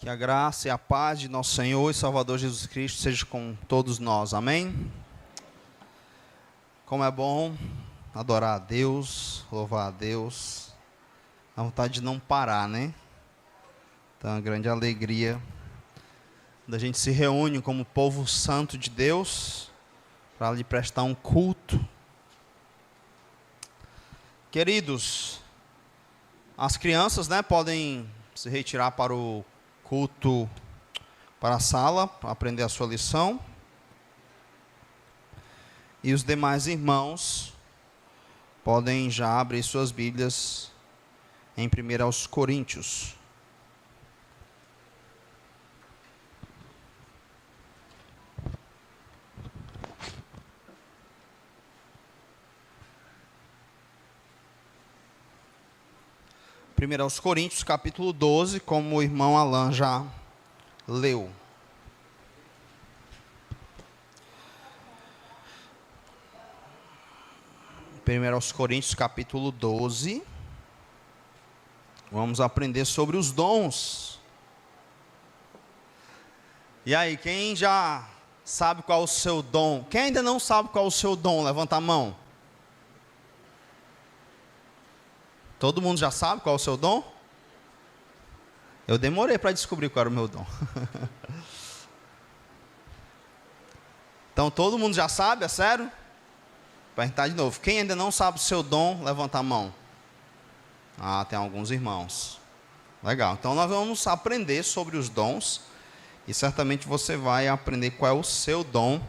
Que a graça e a paz de nosso Senhor e Salvador Jesus Cristo seja com todos nós, amém? Como é bom adorar a Deus, louvar a Deus, dá vontade de não parar, né? Então é uma grande alegria da gente se reúne como povo santo de Deus para lhe prestar um culto. Queridos, as crianças, né, podem se retirar para o culto, para a sala, para aprender a sua lição. E os demais irmãos podem já abrir suas Bíblias em 1 Coríntios. Primeiro aos Coríntios, capítulo 12, como o irmão Alan já leu. Primeiro aos Coríntios, capítulo 12. Vamos aprender sobre os dons. E aí, quem já sabe qual é o seu dom? Quem ainda não sabe qual é o seu dom? Levanta a mão. Todo mundo já sabe qual é o seu dom? Eu demorei para descobrir qual era o meu dom. Então, todo mundo já sabe, é sério? Vou perguntar de novo. Quem ainda não sabe o seu dom, levanta a mão. Ah, tem alguns irmãos. Legal. Então, nós vamos aprender sobre os dons. E certamente você vai aprender qual é o seu dom.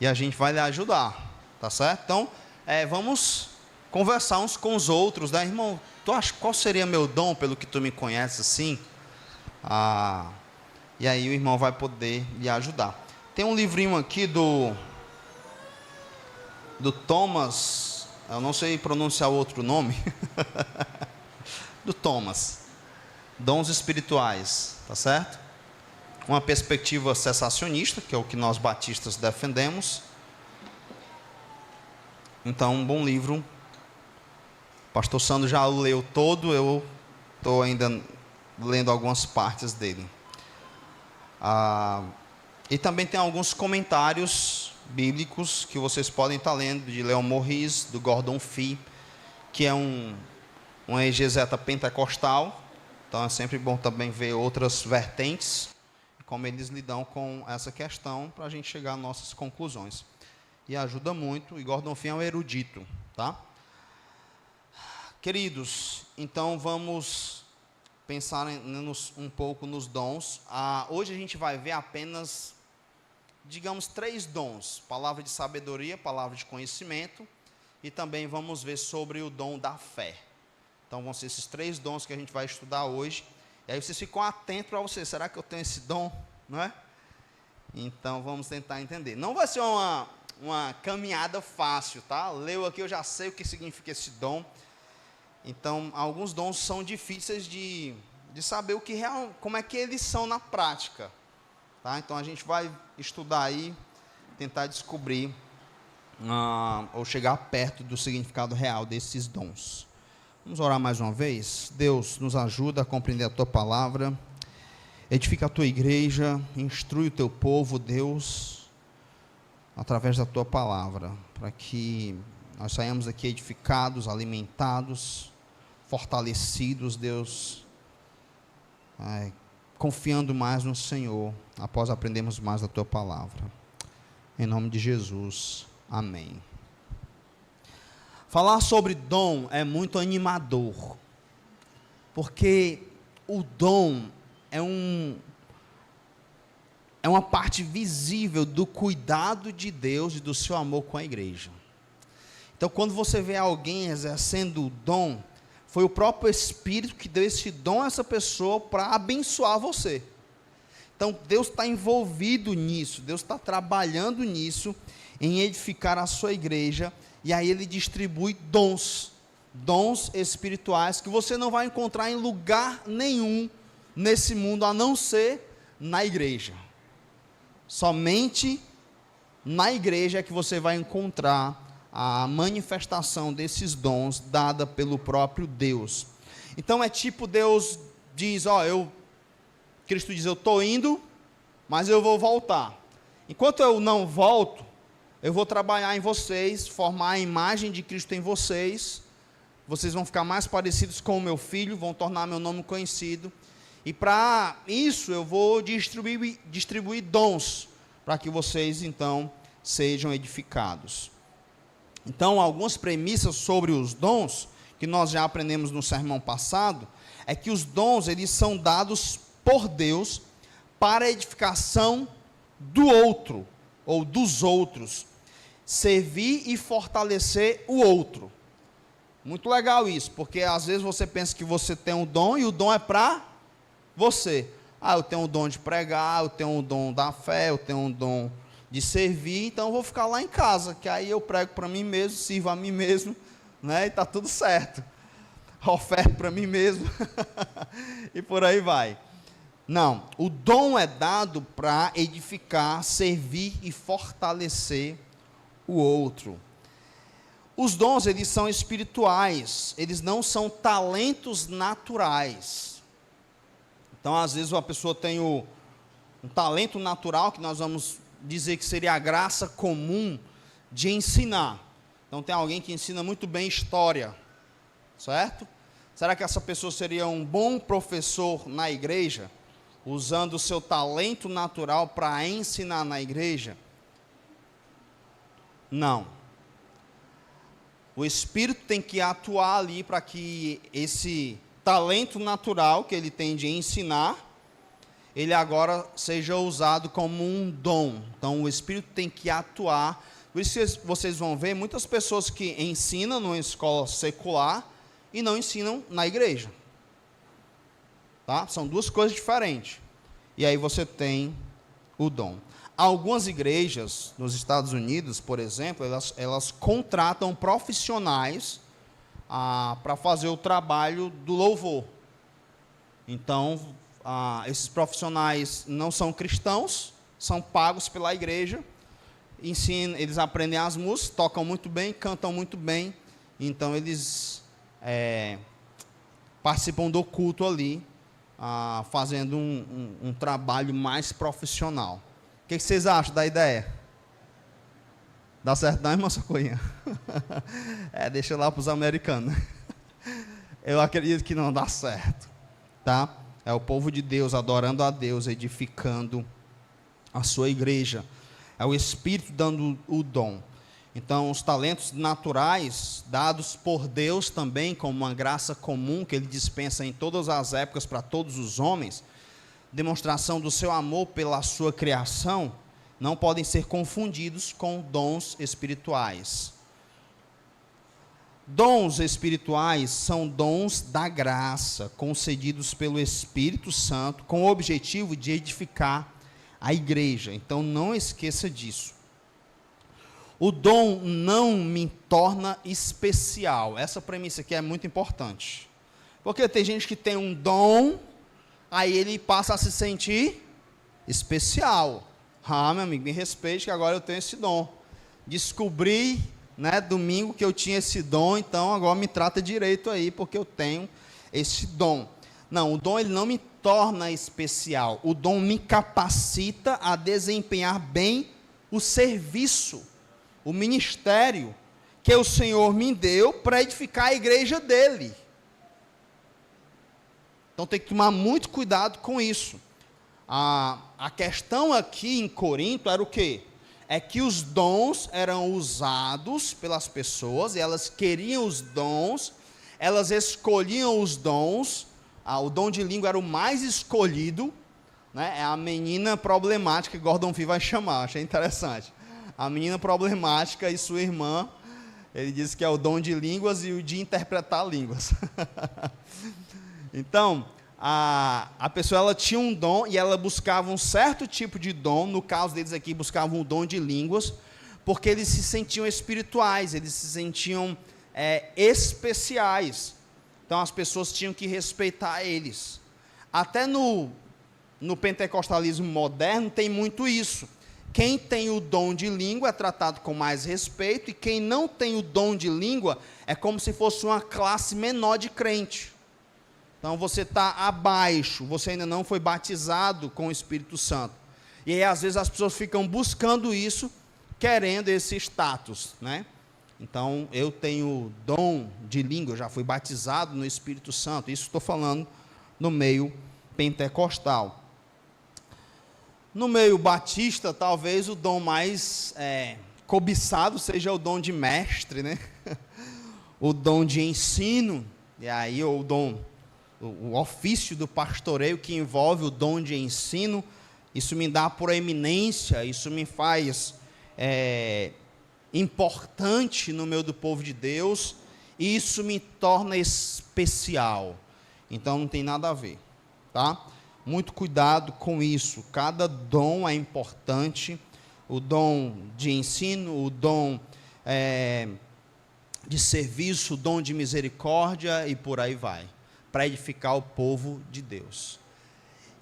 E a gente vai lhe ajudar. Tá certo? Então, vamos conversar uns com os outros, né? Irmão, tu acha qual seria meu dom, pelo que tu me conheces assim? E aí o irmão vai poder lhe ajudar. Tem um livrinho aqui do Thomas, eu não sei pronunciar o outro nome, do Thomas, Dons Espirituais, tá certo? Uma perspectiva cessacionista, que é o que nós batistas defendemos. Então, um bom livro. Pastor Sandro já leu todo, eu estou ainda lendo algumas partes dele. E também tem alguns comentários bíblicos que vocês podem estar lendo, de Leon Morris, do Gordon Fee, que é um exegeta pentecostal. Então é sempre bom também ver outras vertentes, como eles lidam com essa questão, para a gente chegar às nossas conclusões. E ajuda muito, e Gordon Fee é um erudito, tá? Queridos, então vamos pensar um pouco nos dons. Hoje a gente vai ver apenas, digamos, 3 dons. Palavra de sabedoria, palavra de conhecimento, e também vamos ver sobre o dom da fé. Então vão ser esses 3 dons que a gente vai estudar hoje. E aí vocês ficam atentos para vocês, será que eu tenho esse dom? Não é? Então vamos tentar entender. Não vai ser uma caminhada fácil, tá? Leu aqui, eu já sei o que significa esse dom. Então, alguns dons são difíceis de saber como é que eles são na prática. Tá? Então, a gente vai estudar aí, tentar descobrir, ou chegar perto do significado real desses dons. Vamos orar mais uma vez? Deus, nos ajuda a compreender a Tua palavra, edifica a Tua igreja, instrui o Teu povo, Deus, através da Tua palavra, para que nós saiamos aqui edificados, alimentados, fortalecidos, Deus, confiando mais no Senhor, após aprendermos mais da Tua palavra. Em nome de Jesus, amém. Falar sobre dom é muito animador, porque o dom é uma parte visível do cuidado de Deus e do seu amor com a igreja. Então, quando você vê alguém exercendo o dom, foi o próprio Espírito que deu esse dom a essa pessoa para abençoar você. Então, Deus está envolvido nisso, Deus está trabalhando nisso, em edificar a sua igreja, e aí Ele distribui dons espirituais, que você não vai encontrar em lugar nenhum nesse mundo, a não ser na igreja. Somente na igreja é que você vai encontrar a manifestação desses dons dada pelo próprio Deus. Então é tipo, Deus diz, eu Cristo diz, eu estou indo, mas eu vou voltar. Enquanto eu não volto, eu vou trabalhar em vocês, formar a imagem de Cristo em vocês, vocês vão ficar mais parecidos com o meu filho, vão tornar meu nome conhecido, e para isso eu vou distribuir dons, para que vocês então sejam edificados. Então, algumas premissas sobre os dons, que nós já aprendemos no sermão passado, é que os dons, eles são dados por Deus para a edificação do outro, ou dos outros, servir e fortalecer o outro. Muito legal isso, porque às vezes você pensa que você tem um dom, e o dom é para você. Eu tenho um dom de pregar, eu tenho um dom da fé, eu tenho um dom de servir, então eu vou ficar lá em casa, que aí eu prego para mim mesmo, sirvo a mim mesmo, né, e está tudo certo. Oferto para mim mesmo, e por aí vai. Não, o dom é dado para edificar, servir e fortalecer o outro. Os dons, eles são espirituais, eles não são talentos naturais. Então, às vezes, uma pessoa tem um talento natural, que nós vamos dizer que seria a graça comum de ensinar. Então, tem alguém que ensina muito bem história, certo? Será que essa pessoa seria um bom professor na igreja, usando o seu talento natural para ensinar na igreja? Não. O Espírito tem que atuar ali para que esse talento natural que ele tem de ensinar, ele agora seja usado como um dom. Então, o Espírito tem que atuar. Por isso vocês vão ver muitas pessoas que ensinam numa escola secular e não ensinam na igreja. Tá? São duas coisas diferentes. E aí você tem o dom. Algumas igrejas nos Estados Unidos, por exemplo, elas contratam profissionais para fazer o trabalho do louvor. Então, esses profissionais não são cristãos, são pagos pela igreja, ensinam, eles aprendem as músicas, tocam muito bem, cantam muito bem, então eles participam do culto ali, fazendo um trabalho mais profissional. O que vocês acham da ideia? Dá certo não, irmã Socorrinha? Deixa lá para os americanos. Eu acredito que não dá certo. Tá? É o povo de Deus adorando a Deus, edificando a sua igreja. É o Espírito dando o dom. Então, os talentos naturais, dados por Deus também, como uma graça comum que Ele dispensa em todas as épocas para todos os homens, demonstração do seu amor pela sua criação, não podem ser confundidos com dons espirituais. Dons espirituais são dons da graça, concedidos pelo Espírito Santo, com o objetivo de edificar a igreja. Então, não esqueça disso. O dom não me torna especial. Essa premissa aqui é muito importante. Porque tem gente que tem um dom, aí ele passa a se sentir especial. Meu amigo, me respeite que agora eu tenho esse dom. Descobri, domingo que eu tinha esse dom, então agora me trata direito aí, porque eu tenho esse dom. Não, o dom ele não me torna especial. O dom me capacita a desempenhar bem o serviço, o ministério que o Senhor me deu para edificar a igreja dele. Então tem que tomar muito cuidado com isso. A questão aqui em Corinto era o quê? É que os dons eram usados pelas pessoas, e elas queriam os dons, elas escolhiam os dons, o dom de língua era o mais escolhido, é a menina problemática que Gordon Fee vai chamar, achei interessante. A menina problemática e sua irmã, ele disse que é o dom de línguas e o de interpretar línguas. Então, a pessoa ela tinha um dom e ela buscava um certo tipo de dom, no caso deles aqui, buscavam o dom de línguas, porque eles se sentiam espirituais, eles se sentiam especiais. Então, as pessoas tinham que respeitar eles. Até no pentecostalismo moderno tem muito isso. Quem tem o dom de língua é tratado com mais respeito, e quem não tem o dom de língua é como se fosse uma classe menor de crente. Então você está abaixo, você ainda não foi batizado com o Espírito Santo. E aí às vezes as pessoas ficam buscando isso, querendo esse status, né? Então eu tenho dom de língua, eu já fui batizado no Espírito Santo. Isso estou falando no meio pentecostal. No meio batista, talvez o dom mais cobiçado seja o dom de mestre, né? O dom de ensino, e aí o ofício do pastoreio que envolve o dom de ensino, isso me dá proeminência, isso me faz importante no meio do povo de Deus, e isso me torna especial. Então não tem nada a ver, tá? Muito cuidado com isso, cada dom é importante, o dom de ensino, o dom de serviço, o dom de misericórdia e por aí vai, para edificar o povo de Deus.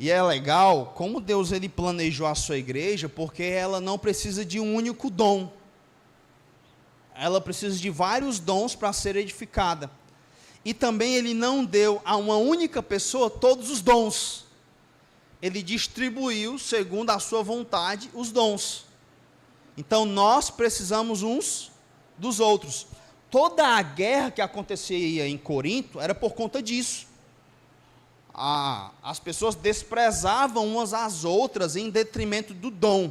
E é legal como Deus ele planejou a sua igreja, porque ela não precisa de um único dom, ela precisa de vários dons para ser edificada. E também ele não deu a uma única pessoa todos os dons, ele distribuiu segundo a sua vontade os dons. Então nós precisamos uns dos outros. Toda a guerra que acontecia em Corinto era por conta disso. As pessoas desprezavam umas às outras em detrimento do dom.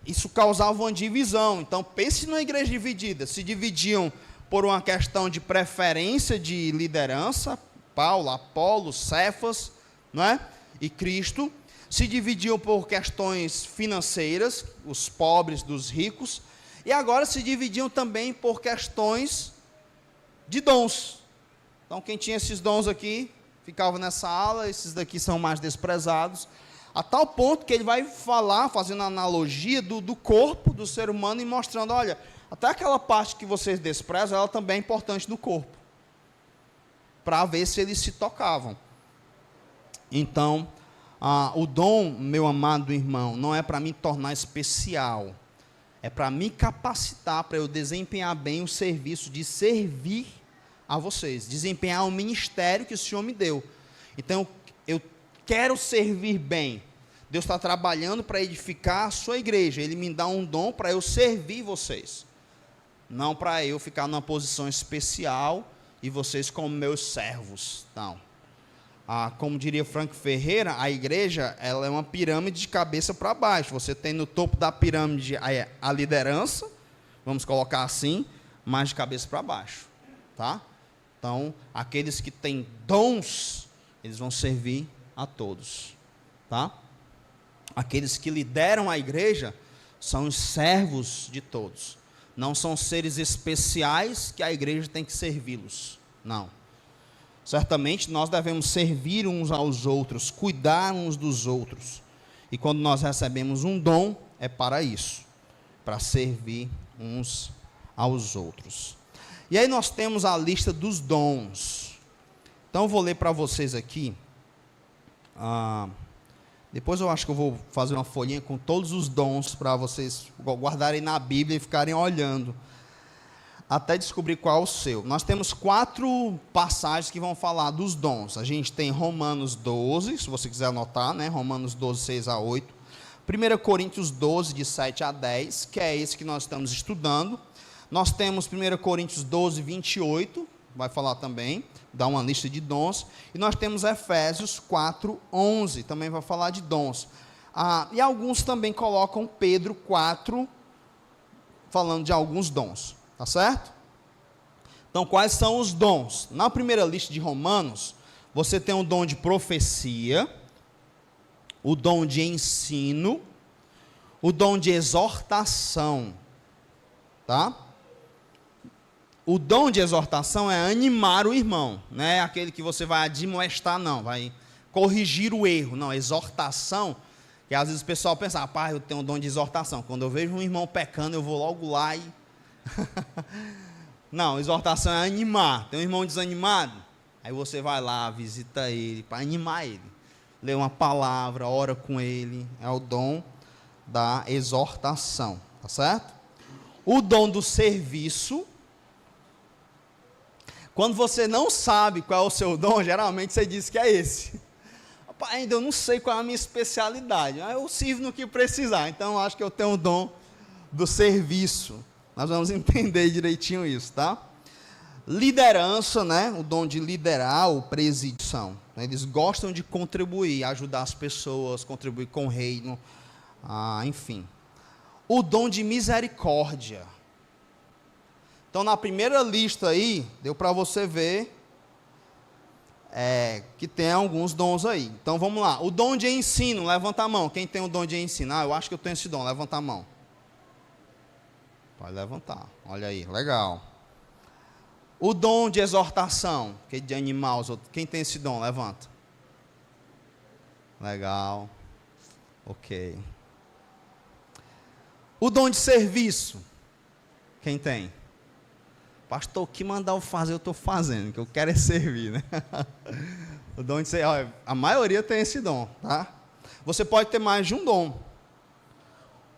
Isso causava uma divisão. Então pense numa igreja dividida. Se dividiam por uma questão de preferência de liderança, Paulo, Apolo, Cefas, não é? E Cristo. Se dividiam por questões financeiras, os pobres dos ricos. E agora se dividiam também por questões de dons. Então, quem tinha esses dons aqui, ficava nessa ala, esses daqui são mais desprezados, a tal ponto que ele vai falar, fazendo analogia do corpo do ser humano e mostrando, olha, até aquela parte que vocês desprezam, ela também é importante no corpo, para ver se eles se tocavam. Então, o dom, meu amado irmão, não é para me tornar especial, é para me capacitar, para eu desempenhar bem o serviço de servir a vocês, desempenhar o ministério que o Senhor me deu. Então, eu quero servir bem. Deus está trabalhando para edificar a sua igreja. Ele me dá um dom para eu servir vocês. Não para eu ficar numa posição especial e vocês como meus servos. Não. Como diria Frank Ferreira, a igreja ela é uma pirâmide de cabeça para baixo. Você tem no topo da pirâmide a liderança, vamos colocar assim, mas de cabeça para baixo. Tá? Então, aqueles que têm dons, eles vão servir a todos. Tá? Aqueles que lideram a igreja são os servos de todos. Não são seres especiais que a igreja tem que servi-los. Não. Certamente nós devemos servir uns aos outros, cuidar uns dos outros. E quando nós recebemos um dom, é para isso, para servir uns aos outros. E aí nós temos a lista dos dons. Então eu vou ler para vocês aqui. Depois eu acho que eu vou fazer uma folhinha com todos os dons para vocês guardarem na Bíblia e ficarem olhando, até descobrir qual é o seu. Nós temos 4 passagens que vão falar dos dons. A gente tem Romanos 12, se você quiser anotar, né? Romanos 12, 6 a 8. 1 Coríntios 12, de 7 a 10, que é esse que nós estamos estudando. Nós temos 1 Coríntios 12, 28, vai falar também, dá uma lista de dons. E nós temos Efésios 4, 11, também vai falar de dons. E alguns também colocam Pedro 4, falando de alguns dons. Tá certo? Então, quais são os dons? Na primeira lista de Romanos, você tem o dom de profecia, o dom de ensino, o dom de exortação. Tá? O dom de exortação é animar o irmão, não é aquele que você vai admoestar, não, vai corrigir o erro. Não, exortação, que às vezes o pessoal pensa, rapaz, eu tenho um dom de exortação. Quando eu vejo um irmão pecando, eu vou logo lá e... Não, exortação é animar. Tem um irmão desanimado, aí você vai lá, visita ele, para animar ele, lê uma palavra, ora com ele. É o dom da exortação, tá certo? O dom do serviço. Quando você não sabe qual é o seu dom, geralmente você diz que é esse. Rapaz, ainda eu não sei qual é a minha especialidade, mas eu sirvo no que precisar, então eu acho que eu tenho o dom do serviço. Nós vamos entender direitinho isso, tá? Liderança, né? O dom de liderar ou presidição. Eles gostam de contribuir, ajudar as pessoas, contribuir com o reino, enfim. O dom de misericórdia. Então, na primeira lista aí, deu para você ver que tem alguns dons aí. Então, vamos lá. O dom de ensino, levanta a mão. Quem tem o dom de ensino? Eu acho que eu tenho esse dom, levanta a mão. Pode levantar. Olha aí, legal. O dom de exortação, que é de animar os outros. Quem tem esse dom? Levanta. Legal. Ok. O dom de serviço. Quem tem? Pastor, o que mandar eu fazer, eu estou fazendo, que eu quero é servir, né? O dom de serviço. A maioria tem esse dom, tá? Você pode ter mais de um dom.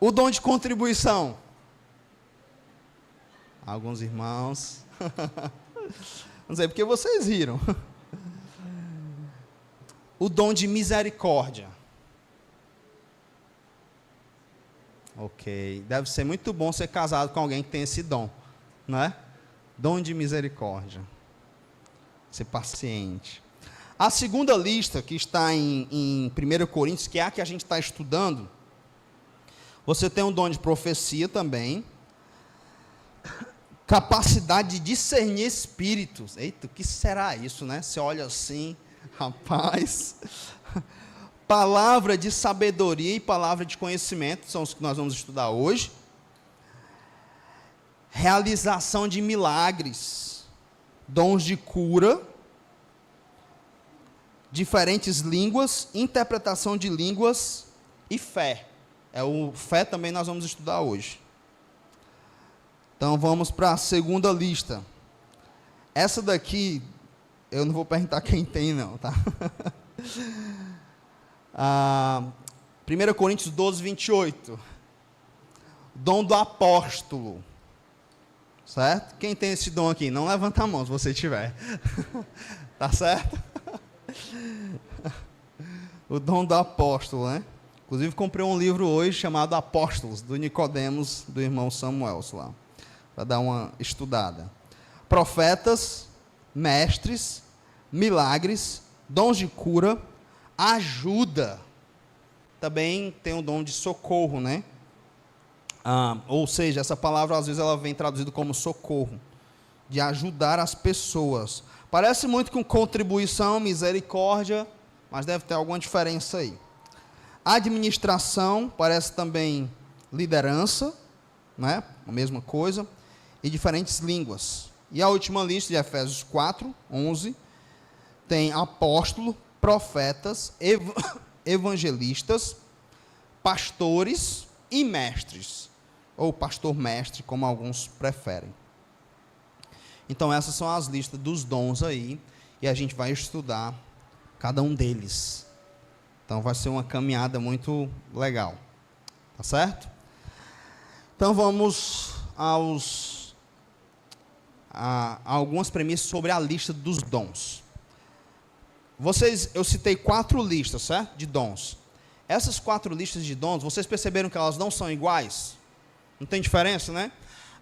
O dom de contribuição. Alguns irmãos. Não sei porque vocês riram. O dom de misericórdia. Ok. Deve ser muito bom ser casado com alguém que tem esse dom, não é? Dom de misericórdia. Ser paciente. A segunda lista, que está em 1 Coríntios, que é a que a gente está estudando, você tem um dom de profecia também. Capacidade de discernir espíritos. Eita, o que será isso, né? Você olha assim, rapaz. Palavra de sabedoria e palavra de conhecimento, são os que nós vamos estudar hoje. Realização de milagres. Dons de cura. Diferentes línguas, interpretação de línguas e fé. Fé também nós vamos estudar hoje. Então vamos para a segunda lista. Essa daqui, eu não vou perguntar quem tem não, tá? 1 Coríntios 12, 28. Dom do apóstolo. Certo? Quem tem esse dom aqui? Não levanta a mão se você tiver. Tá certo? O dom do apóstolo, né? Inclusive comprei um livro hoje chamado Apóstolos, do Nicodemos, do irmão Samuel lá. Para dar uma estudada. Profetas, mestres, milagres, dons de cura, ajuda. Também tem o dom de socorro, né? Ou seja, essa palavra às vezes ela vem traduzida como socorro, de ajudar as pessoas. Parece muito com contribuição, misericórdia, mas deve ter alguma diferença aí. Administração, parece também liderança, né? A mesma coisa. E diferentes línguas. E a última lista, de Efésios 4, 11, tem apóstolo, profetas, evangelistas, pastores e mestres. Ou pastor-mestre, como alguns preferem. Então, essas são as listas dos dons aí, e a gente vai estudar cada um deles. Então, vai ser uma caminhada muito legal. Tá certo? Então, vamos a algumas premissas sobre a lista dos dons. Eu citei 4 listas, certo? De dons. Essas 4 listas de dons, vocês perceberam que elas não são iguais? Não tem diferença, né?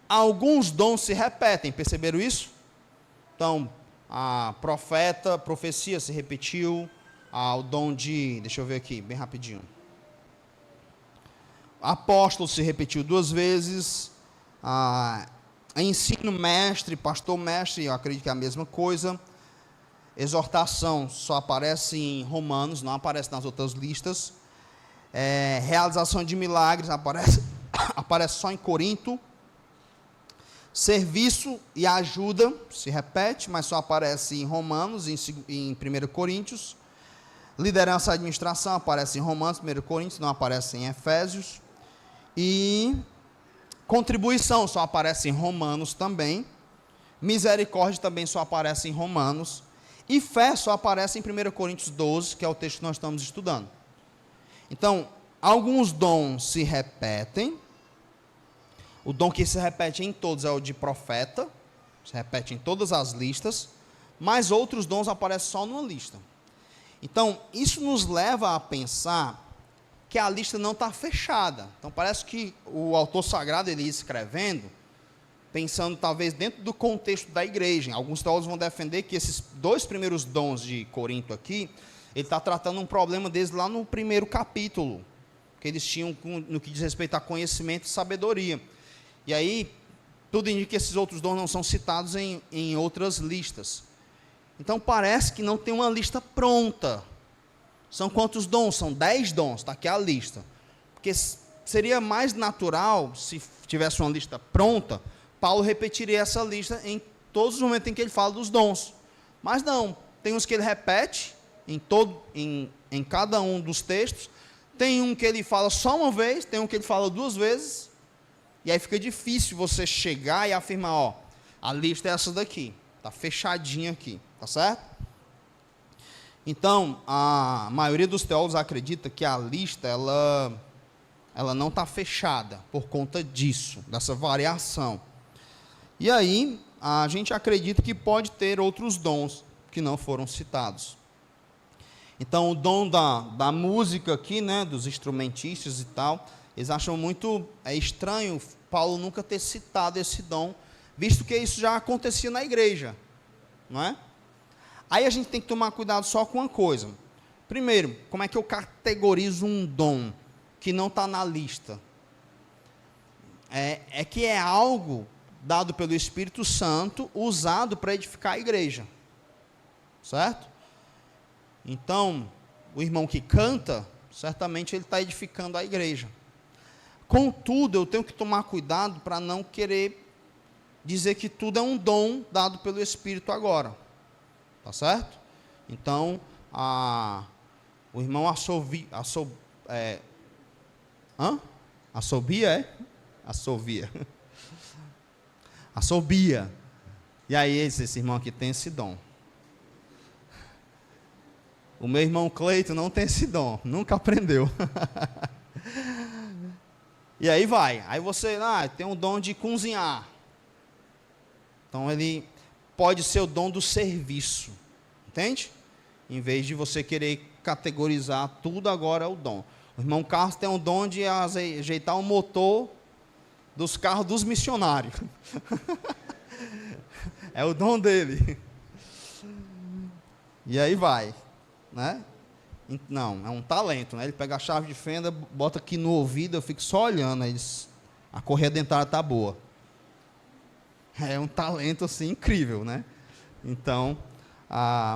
Alguns dons se repetem, perceberam isso? Então, a profecia se repetiu, o dom de, deixa eu ver aqui, bem rapidinho. Apóstolo se repetiu 2 vezes, ensino mestre, pastor mestre, eu acredito que é a mesma coisa. Exortação só aparece em Romanos, não aparece nas outras listas. Realização de milagres aparece só em Corinto. Serviço e ajuda se repete, mas só aparece em Romanos e em 1 Coríntios. Liderança e administração aparece em Romanos, 1 Coríntios, não aparece em Efésios. E contribuição só aparece em Romanos também. Misericórdia também só aparece em Romanos. E fé só aparece em 1 Coríntios 12, que é o texto que nós estamos estudando. Então, alguns dons se repetem. O dom que se repete em todos é o de profeta, se repete em todas as listas, mas outros dons aparecem só numa lista. Então, isso nos leva a pensar que a lista não está fechada. Então, parece que o autor sagrado, ele ia escrevendo, pensando talvez dentro do contexto da igreja. Alguns teólogos vão defender que esses 2 primeiros dons de Corinto aqui, ele está tratando um problema deles lá no primeiro capítulo, que eles tinham no que diz respeito a conhecimento e sabedoria. E aí, tudo indica que esses outros dons não são citados em outras listas. Então, parece que não tem uma lista pronta. São quantos dons? São 10 dons, está aqui a lista. Porque seria mais natural, se tivesse uma lista pronta, Paulo repetiria essa lista em todos os momentos em que ele fala dos dons. Mas não, tem uns que ele repete em cada um dos textos, tem um que ele fala só uma vez, tem um que ele fala 2 vezes, e aí fica difícil você chegar e afirmar, ó, a lista é essa daqui, está fechadinha aqui, tá certo? Então, a maioria dos teólogos acredita que a lista, ela não está fechada por conta disso, dessa variação. E aí, a gente acredita que pode ter outros dons que não foram citados. Então, o dom da música aqui, né, dos instrumentistas e tal, eles acham muito estranho Paulo nunca ter citado esse dom, visto que isso já acontecia na igreja, não é? Aí a gente tem que tomar cuidado só com uma coisa. Primeiro, como é que eu categorizo um dom que não está na lista? É que é algo dado pelo Espírito Santo, usado para edificar a igreja, certo? Então, o irmão que canta, certamente ele está edificando a igreja. Contudo, eu tenho que tomar cuidado para não querer dizer que tudo é um dom dado pelo Espírito agora. Tá certo? Então, o irmão assobia. E aí, esse irmão aqui tem esse dom. O meu irmão Cleito não tem esse dom, nunca aprendeu. E aí vai. Aí você tem um dom de cozinhar. Então ele pode ser o dom do serviço. Entende? Em vez de você querer categorizar tudo, agora é o dom. O irmão Carlos tem um dom de ajeitar o motor dos carros dos missionários. É o dom dele. E aí vai, né? Não, é um talento, né? Ele pega a chave de fenda, bota aqui no ouvido, eu fico só olhando, a correia dentária está boa. É um talento assim incrível, né? Então,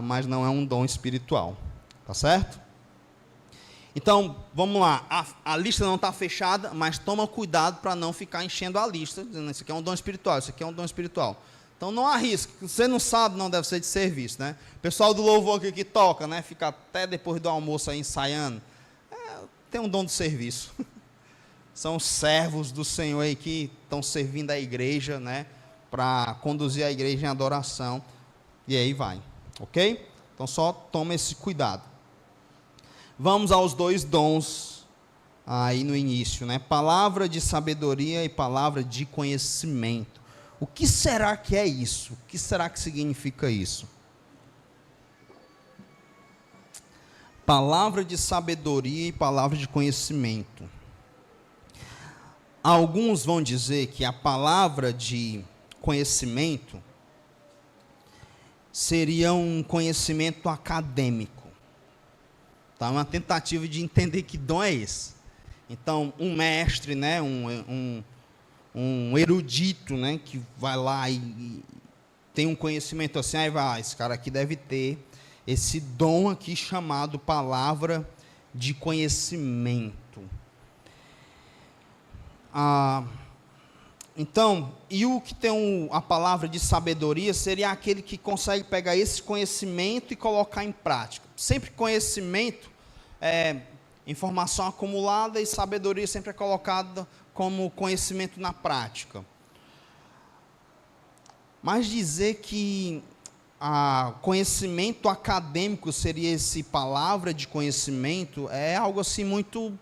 mas não é um dom espiritual, tá certo? Então, vamos lá, a lista não está fechada, mas toma cuidado para não ficar enchendo a lista, dizendo isso aqui é um dom espiritual, isso aqui é um dom espiritual. Então não arrisque, você não sabe, não deve ser de serviço, né? O pessoal do louvor aqui que toca, né? Fica até depois do almoço aí ensaiando, tem um dom de serviço. São servos do Senhor aí que estão servindo a igreja, né? Para conduzir a igreja em adoração, e aí vai, ok? Então só toma esse cuidado. Vamos aos 2 dons aí no início, né? Palavra de sabedoria e palavra de conhecimento. O que será que é isso? O que será que significa isso? Palavra de sabedoria e palavra de conhecimento. Alguns vão dizer que a palavra de conhecimento seria um conhecimento acadêmico. Tá? Uma tentativa de entender que dom é esse. Então, um mestre, né, um erudito, né, que vai lá e tem um conhecimento assim, aí vai, esse cara aqui deve ter esse dom aqui chamado palavra de conhecimento. Então, e o que tem a palavra de sabedoria seria aquele que consegue pegar esse conhecimento e colocar em prática. Sempre conhecimento é informação acumulada e sabedoria sempre é colocada como conhecimento na prática. Mas dizer que conhecimento acadêmico seria esse palavra de conhecimento é algo assim muito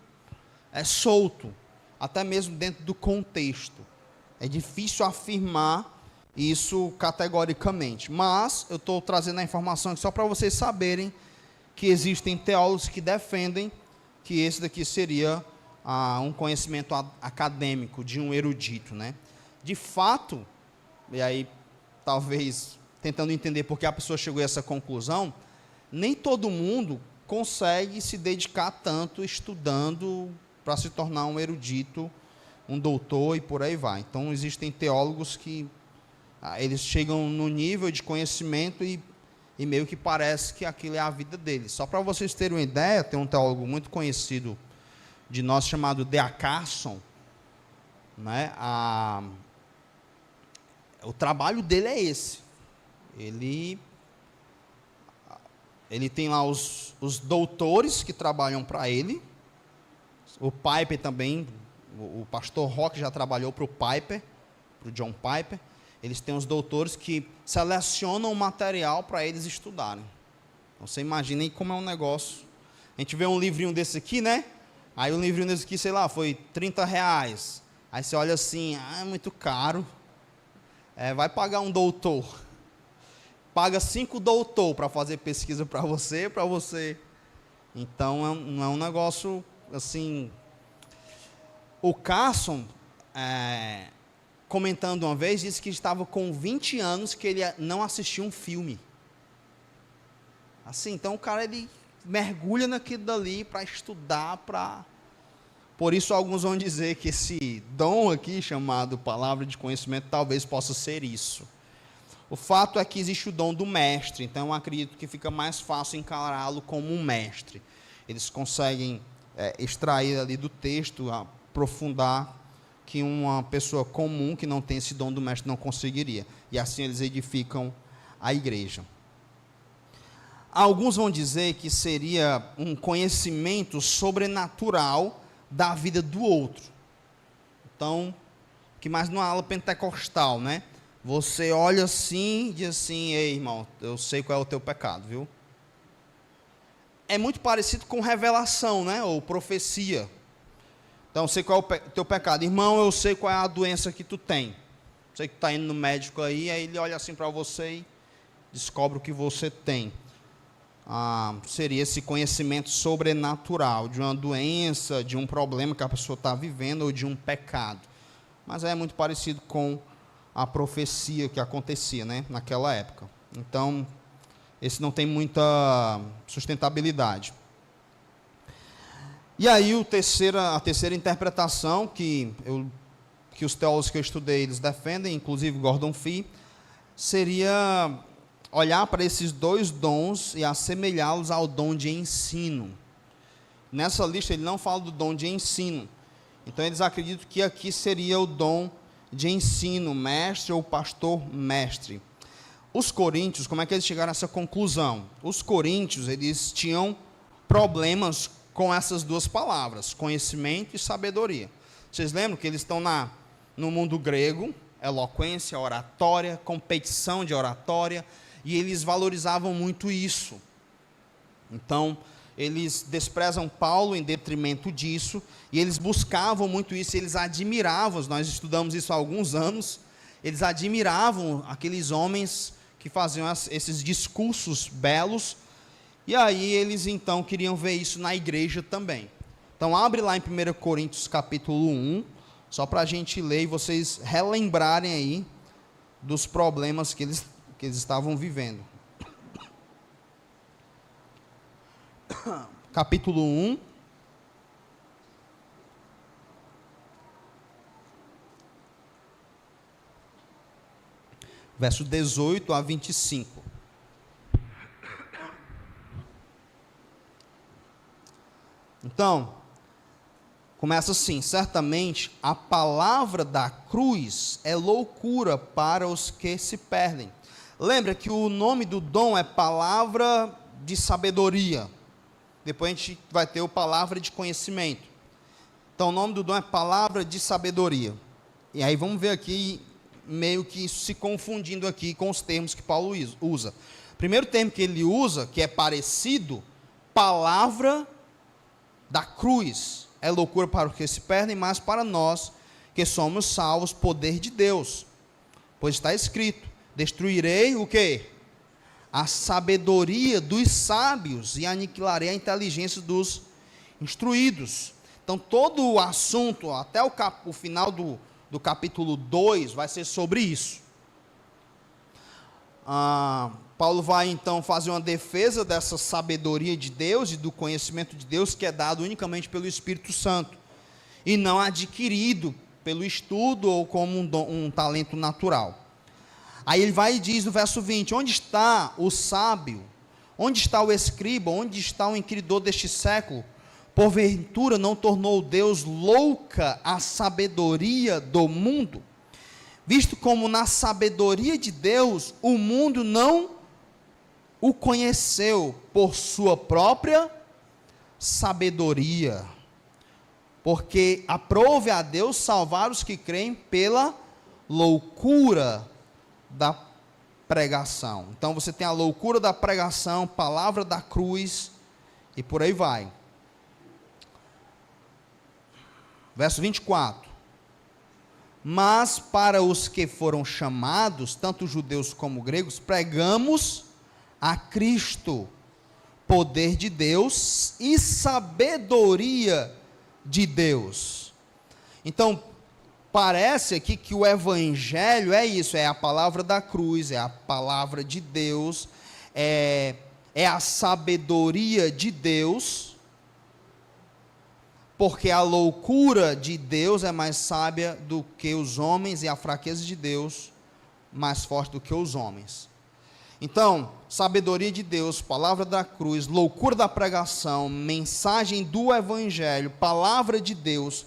solto, até mesmo dentro do contexto. É difícil afirmar isso categoricamente. Mas eu estou trazendo a informação aqui só para vocês saberem que existem teólogos que defendem que esse daqui seria um conhecimento acadêmico de um erudito, né? De fato, e aí talvez tentando entender por que a pessoa chegou a essa conclusão, nem todo mundo consegue se dedicar tanto estudando para se tornar um erudito, um doutor e por aí vai. Então, existem teólogos que eles chegam no nível de conhecimento e meio que parece que aquilo é a vida deles. Só para vocês terem uma ideia, tem um teólogo muito conhecido de nós chamado D.A. Carson, né? O trabalho dele é esse. Ele tem lá os doutores que trabalham para ele. O Piper também, o pastor Rock já trabalhou para o Piper, para o John Piper. Eles têm os doutores que selecionam o material para eles estudarem. Então, você imagina aí como é um negócio. A gente vê um livrinho desse aqui, né? Aí um livrinho desse aqui, sei lá, foi R$30. Aí você olha assim, é muito caro. Vai pagar um doutor. Paga 5 doutor para fazer pesquisa para você. Então, não é um negócio assim. O Carson, comentando uma vez, disse que estava com 20 anos que ele não assistia um filme. Assim, então o cara ele mergulha naquilo dali para estudar, Por isso alguns vão dizer que esse dom aqui, chamado palavra de conhecimento, talvez possa ser isso. O fato é que existe o dom do mestre, então eu acredito que fica mais fácil encará-lo como um mestre. Eles conseguem extrair ali do texto, aprofundar, que uma pessoa comum que não tem esse dom do mestre não conseguiria. E assim eles edificam a igreja. Alguns vão dizer que seria um conhecimento sobrenatural da vida do outro. Então, que mais numa aula pentecostal, né? Você olha assim e diz assim, ei, irmão, eu sei qual é o teu pecado, viu? É muito parecido com revelação, né? Ou profecia. Então, eu sei qual é o teu pecado. Irmão, eu sei qual é a doença que tu tem. Sei que tu está indo no médico aí ele olha assim para você e descobre o que você tem. Seria esse conhecimento sobrenatural de uma doença, de um problema que a pessoa está vivendo ou de um pecado. Mas é muito parecido com a profecia que acontecia, né, naquela época. Então, esse não tem muita sustentabilidade. E aí a terceira interpretação que os teólogos que eu estudei eles defendem, inclusive Gordon Fee, seria olhar para esses dois dons e assemelhá-los ao dom de ensino. Nessa lista ele não fala do dom de ensino. Então eles acreditam que aqui seria o dom de ensino, mestre ou pastor mestre. Os coríntios, como é que eles chegaram a essa conclusão? Os coríntios, eles tinham problemas com essas duas palavras, conhecimento e sabedoria. Vocês lembram que eles estão no mundo grego, eloquência, oratória, competição de oratória, e eles valorizavam muito isso. Então, eles desprezam Paulo em detrimento disso, e eles buscavam muito isso, eles admiravam, nós estudamos isso há alguns anos, eles admiravam aqueles homens que faziam esses discursos belos, e aí eles então queriam ver isso na igreja também. Então abre lá em 1 Coríntios capítulo 1, só para a gente ler e vocês relembrarem aí dos problemas que eles estavam vivendo. Capítulo 1. Verso 18 a 25. Então, começa assim: certamente a palavra da cruz é loucura para os que se perdem. Lembra que o nome do dom é palavra de sabedoria. Depois a gente vai ter o palavra de conhecimento. Então o nome do dom é palavra de sabedoria. E aí vamos ver aqui, meio que isso se confundindo aqui com os termos que Paulo usa. O primeiro termo que ele usa, que é parecido, palavra da cruz, é loucura para os que se perdem, mas para nós que somos salvos, poder de Deus. Pois está escrito: destruirei o quê? A sabedoria dos sábios e aniquilarei a inteligência dos instruídos. Então, todo o assunto, até o final do capítulo 2, vai ser sobre isso. Paulo vai, então, fazer uma defesa dessa sabedoria de Deus e do conhecimento de Deus, que é dado unicamente pelo Espírito Santo, e não adquirido pelo estudo ou como um talento natural. Aí ele vai e diz no verso 20: onde está o sábio? Onde está o escriba? Onde está o inquiridor deste século? Porventura não tornou Deus louca a sabedoria do mundo? Visto como na sabedoria de Deus o mundo não o conheceu por sua própria sabedoria. Porque aprouve a Deus salvar os que creem pela loucura da pregação. Então você tem a loucura da pregação, palavra da cruz, e por aí vai. Verso 24. Mas para os que foram chamados, tanto judeus como gregos, pregamos a Cristo, poder de Deus e sabedoria de Deus. Então, parece aqui que o evangelho é isso, é a palavra da cruz, é a palavra de Deus, é a sabedoria de Deus, porque a loucura de Deus é mais sábia do que os homens, e a fraqueza de Deus mais forte do que os homens. Então, sabedoria de Deus, palavra da cruz, loucura da pregação, mensagem do evangelho, palavra de Deus,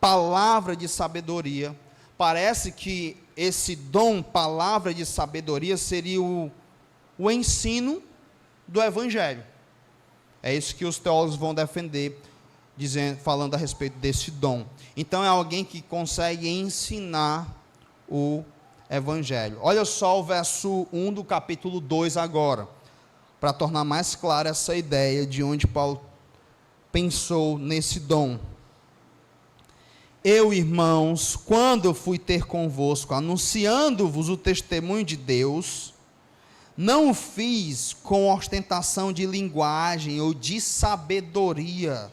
palavra de sabedoria. Parece que esse dom, palavra de sabedoria, seria o ensino do evangelho. É isso que os teólogos vão defender, falando a respeito desse dom. Então é alguém que consegue ensinar o evangelho. Olha só o verso 1 do capítulo 2 agora, para tornar mais clara essa ideia de onde Paulo pensou nesse dom. Eu, irmãos, quando fui ter convosco, anunciando-vos o testemunho de Deus, não o fiz com ostentação de linguagem ou de sabedoria,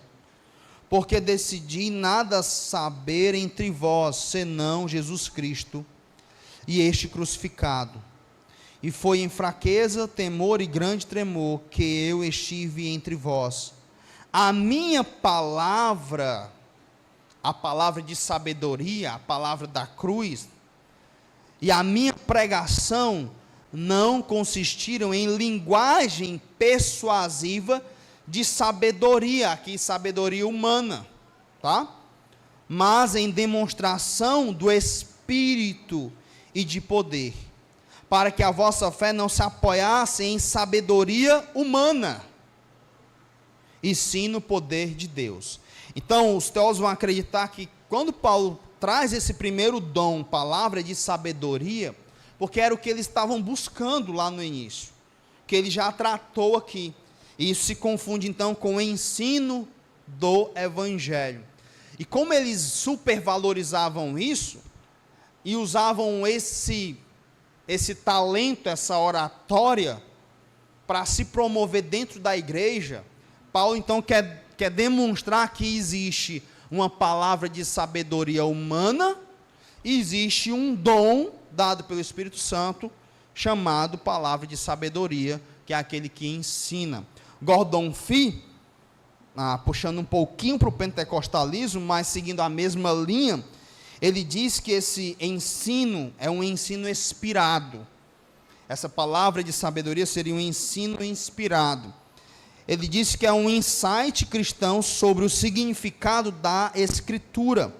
porque decidi nada saber entre vós, senão Jesus Cristo e este crucificado. E foi em fraqueza, temor e grande tremor que eu estive entre vós. A minha palavra, a palavra de sabedoria, a palavra da cruz, e a minha pregação não consistiram em linguagem persuasiva de sabedoria, aqui sabedoria humana, tá? Mas em demonstração do Espírito e de poder, para que a vossa fé não se apoiasse em sabedoria humana, e sim no poder de Deus. Então, os teólogos vão acreditar que quando Paulo traz esse primeiro dom, palavra de sabedoria, porque era o que eles estavam buscando lá no início, que ele já tratou aqui. E isso se confunde então com o ensino do evangelho. E como eles supervalorizavam isso, e usavam esse talento, essa oratória, para se promover dentro da igreja, Paulo então quer demonstrar que existe uma palavra de sabedoria humana, e existe um dom dado pelo Espírito Santo, chamado palavra de sabedoria, que é aquele que ensina. Gordon Fee, puxando um pouquinho para o pentecostalismo, mas seguindo a mesma linha, ele diz que esse ensino é um ensino inspirado. Essa palavra de sabedoria seria um ensino inspirado. Ele diz que é um insight cristão sobre o significado da Escritura.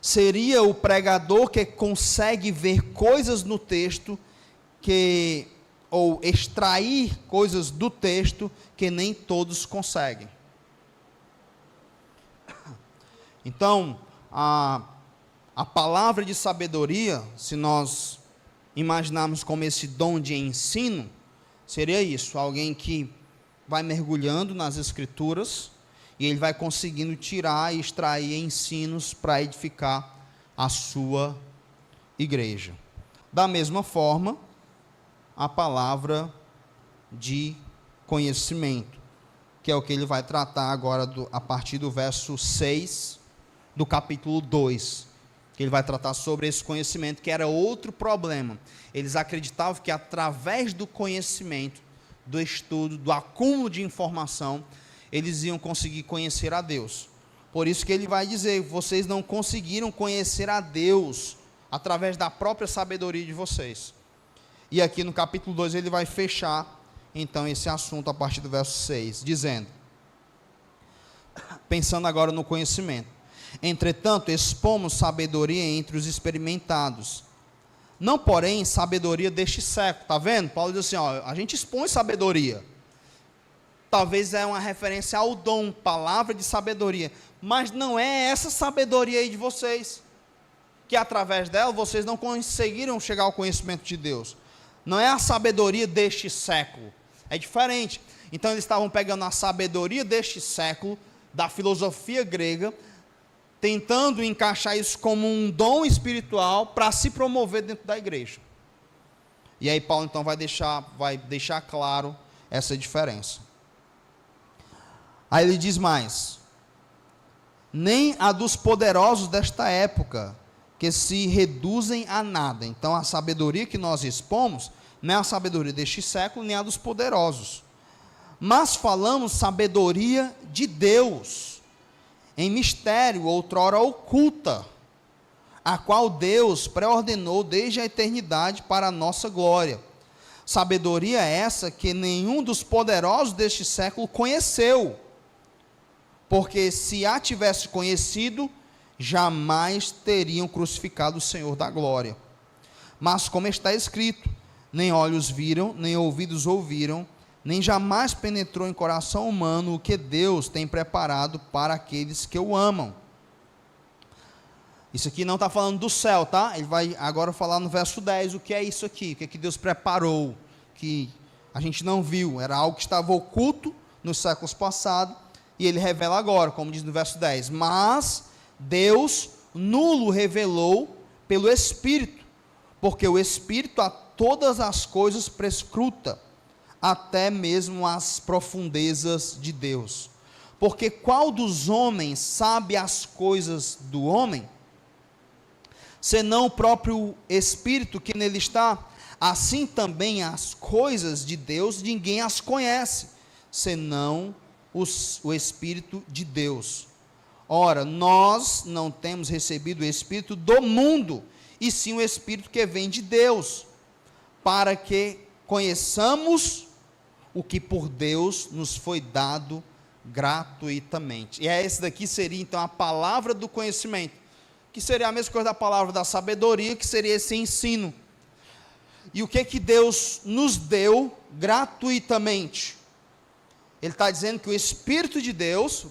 Seria o pregador que consegue ver coisas no texto, ou extrair coisas do texto que nem todos conseguem. Então, a palavra de sabedoria, se nós imaginarmos como esse dom de ensino, seria isso: alguém que vai mergulhando nas Escrituras e ele vai conseguindo tirar e extrair ensinos para edificar a sua igreja. Da mesma forma, a palavra de conhecimento, que é o que ele vai tratar agora a partir do verso 6 do capítulo 2, que ele vai tratar sobre esse conhecimento, que era outro problema. Eles acreditavam que através do conhecimento, do estudo, do acúmulo de informação, eles iam conseguir conhecer a Deus. Por isso que ele vai dizer, vocês não conseguiram conhecer a Deus através da própria sabedoria de vocês. E aqui no capítulo 2 ele vai fechar, então, esse assunto a partir do verso 6, dizendo, pensando agora no conhecimento, entretanto, expomos sabedoria entre os experimentados, não, porém, sabedoria deste século. Está vendo? Paulo diz assim, ó, a gente expõe sabedoria. Talvez é uma referência ao dom, palavra de sabedoria, mas não é essa sabedoria aí de vocês, que através dela vocês não conseguiram chegar ao conhecimento de Deus. Não é a sabedoria deste século, é diferente. Então eles estavam pegando a sabedoria deste século, da filosofia grega, tentando encaixar isso como um dom espiritual para se promover dentro da igreja. E aí Paulo então vai deixar claro essa diferença. Aí ele diz mais, nem a dos poderosos desta época, que se reduzem a nada. Então a sabedoria que nós expomos, não é a sabedoria deste século, nem a dos poderosos. Mas falamos sabedoria de Deus, em mistério, outrora oculta, a qual Deus pré-ordenou desde a eternidade para a nossa glória. Sabedoria essa que nenhum dos poderosos deste século conheceu, porque se a tivesse conhecido, jamais teriam crucificado o Senhor da glória. Mas como está escrito, nem olhos viram, nem ouvidos ouviram, nem jamais penetrou em coração humano o que Deus tem preparado para aqueles que o amam. Isso aqui não está falando do céu, tá? Ele vai agora falar no verso 10, o que é isso aqui, o que é que Deus preparou, que a gente não viu, era algo que estava oculto nos séculos passados, e ele revela agora, como diz no verso 10, mas Deus nulo revelou pelo Espírito, porque o Espírito a todas as coisas prescruta, até mesmo as profundezas de Deus. Porque qual dos homens sabe as coisas do homem, senão o próprio Espírito que nele está? Assim também as coisas de Deus, ninguém as conhece, senão o Espírito de Deus. Ora, nós não temos recebido o Espírito do mundo, e sim o Espírito que vem de Deus, para que conheçamos o que por Deus nos foi dado gratuitamente. E esse daqui seria então a palavra do conhecimento, que seria a mesma coisa da palavra da sabedoria, que seria esse ensino. E o que Deus nos deu gratuitamente? Ele está dizendo que o Espírito de Deus,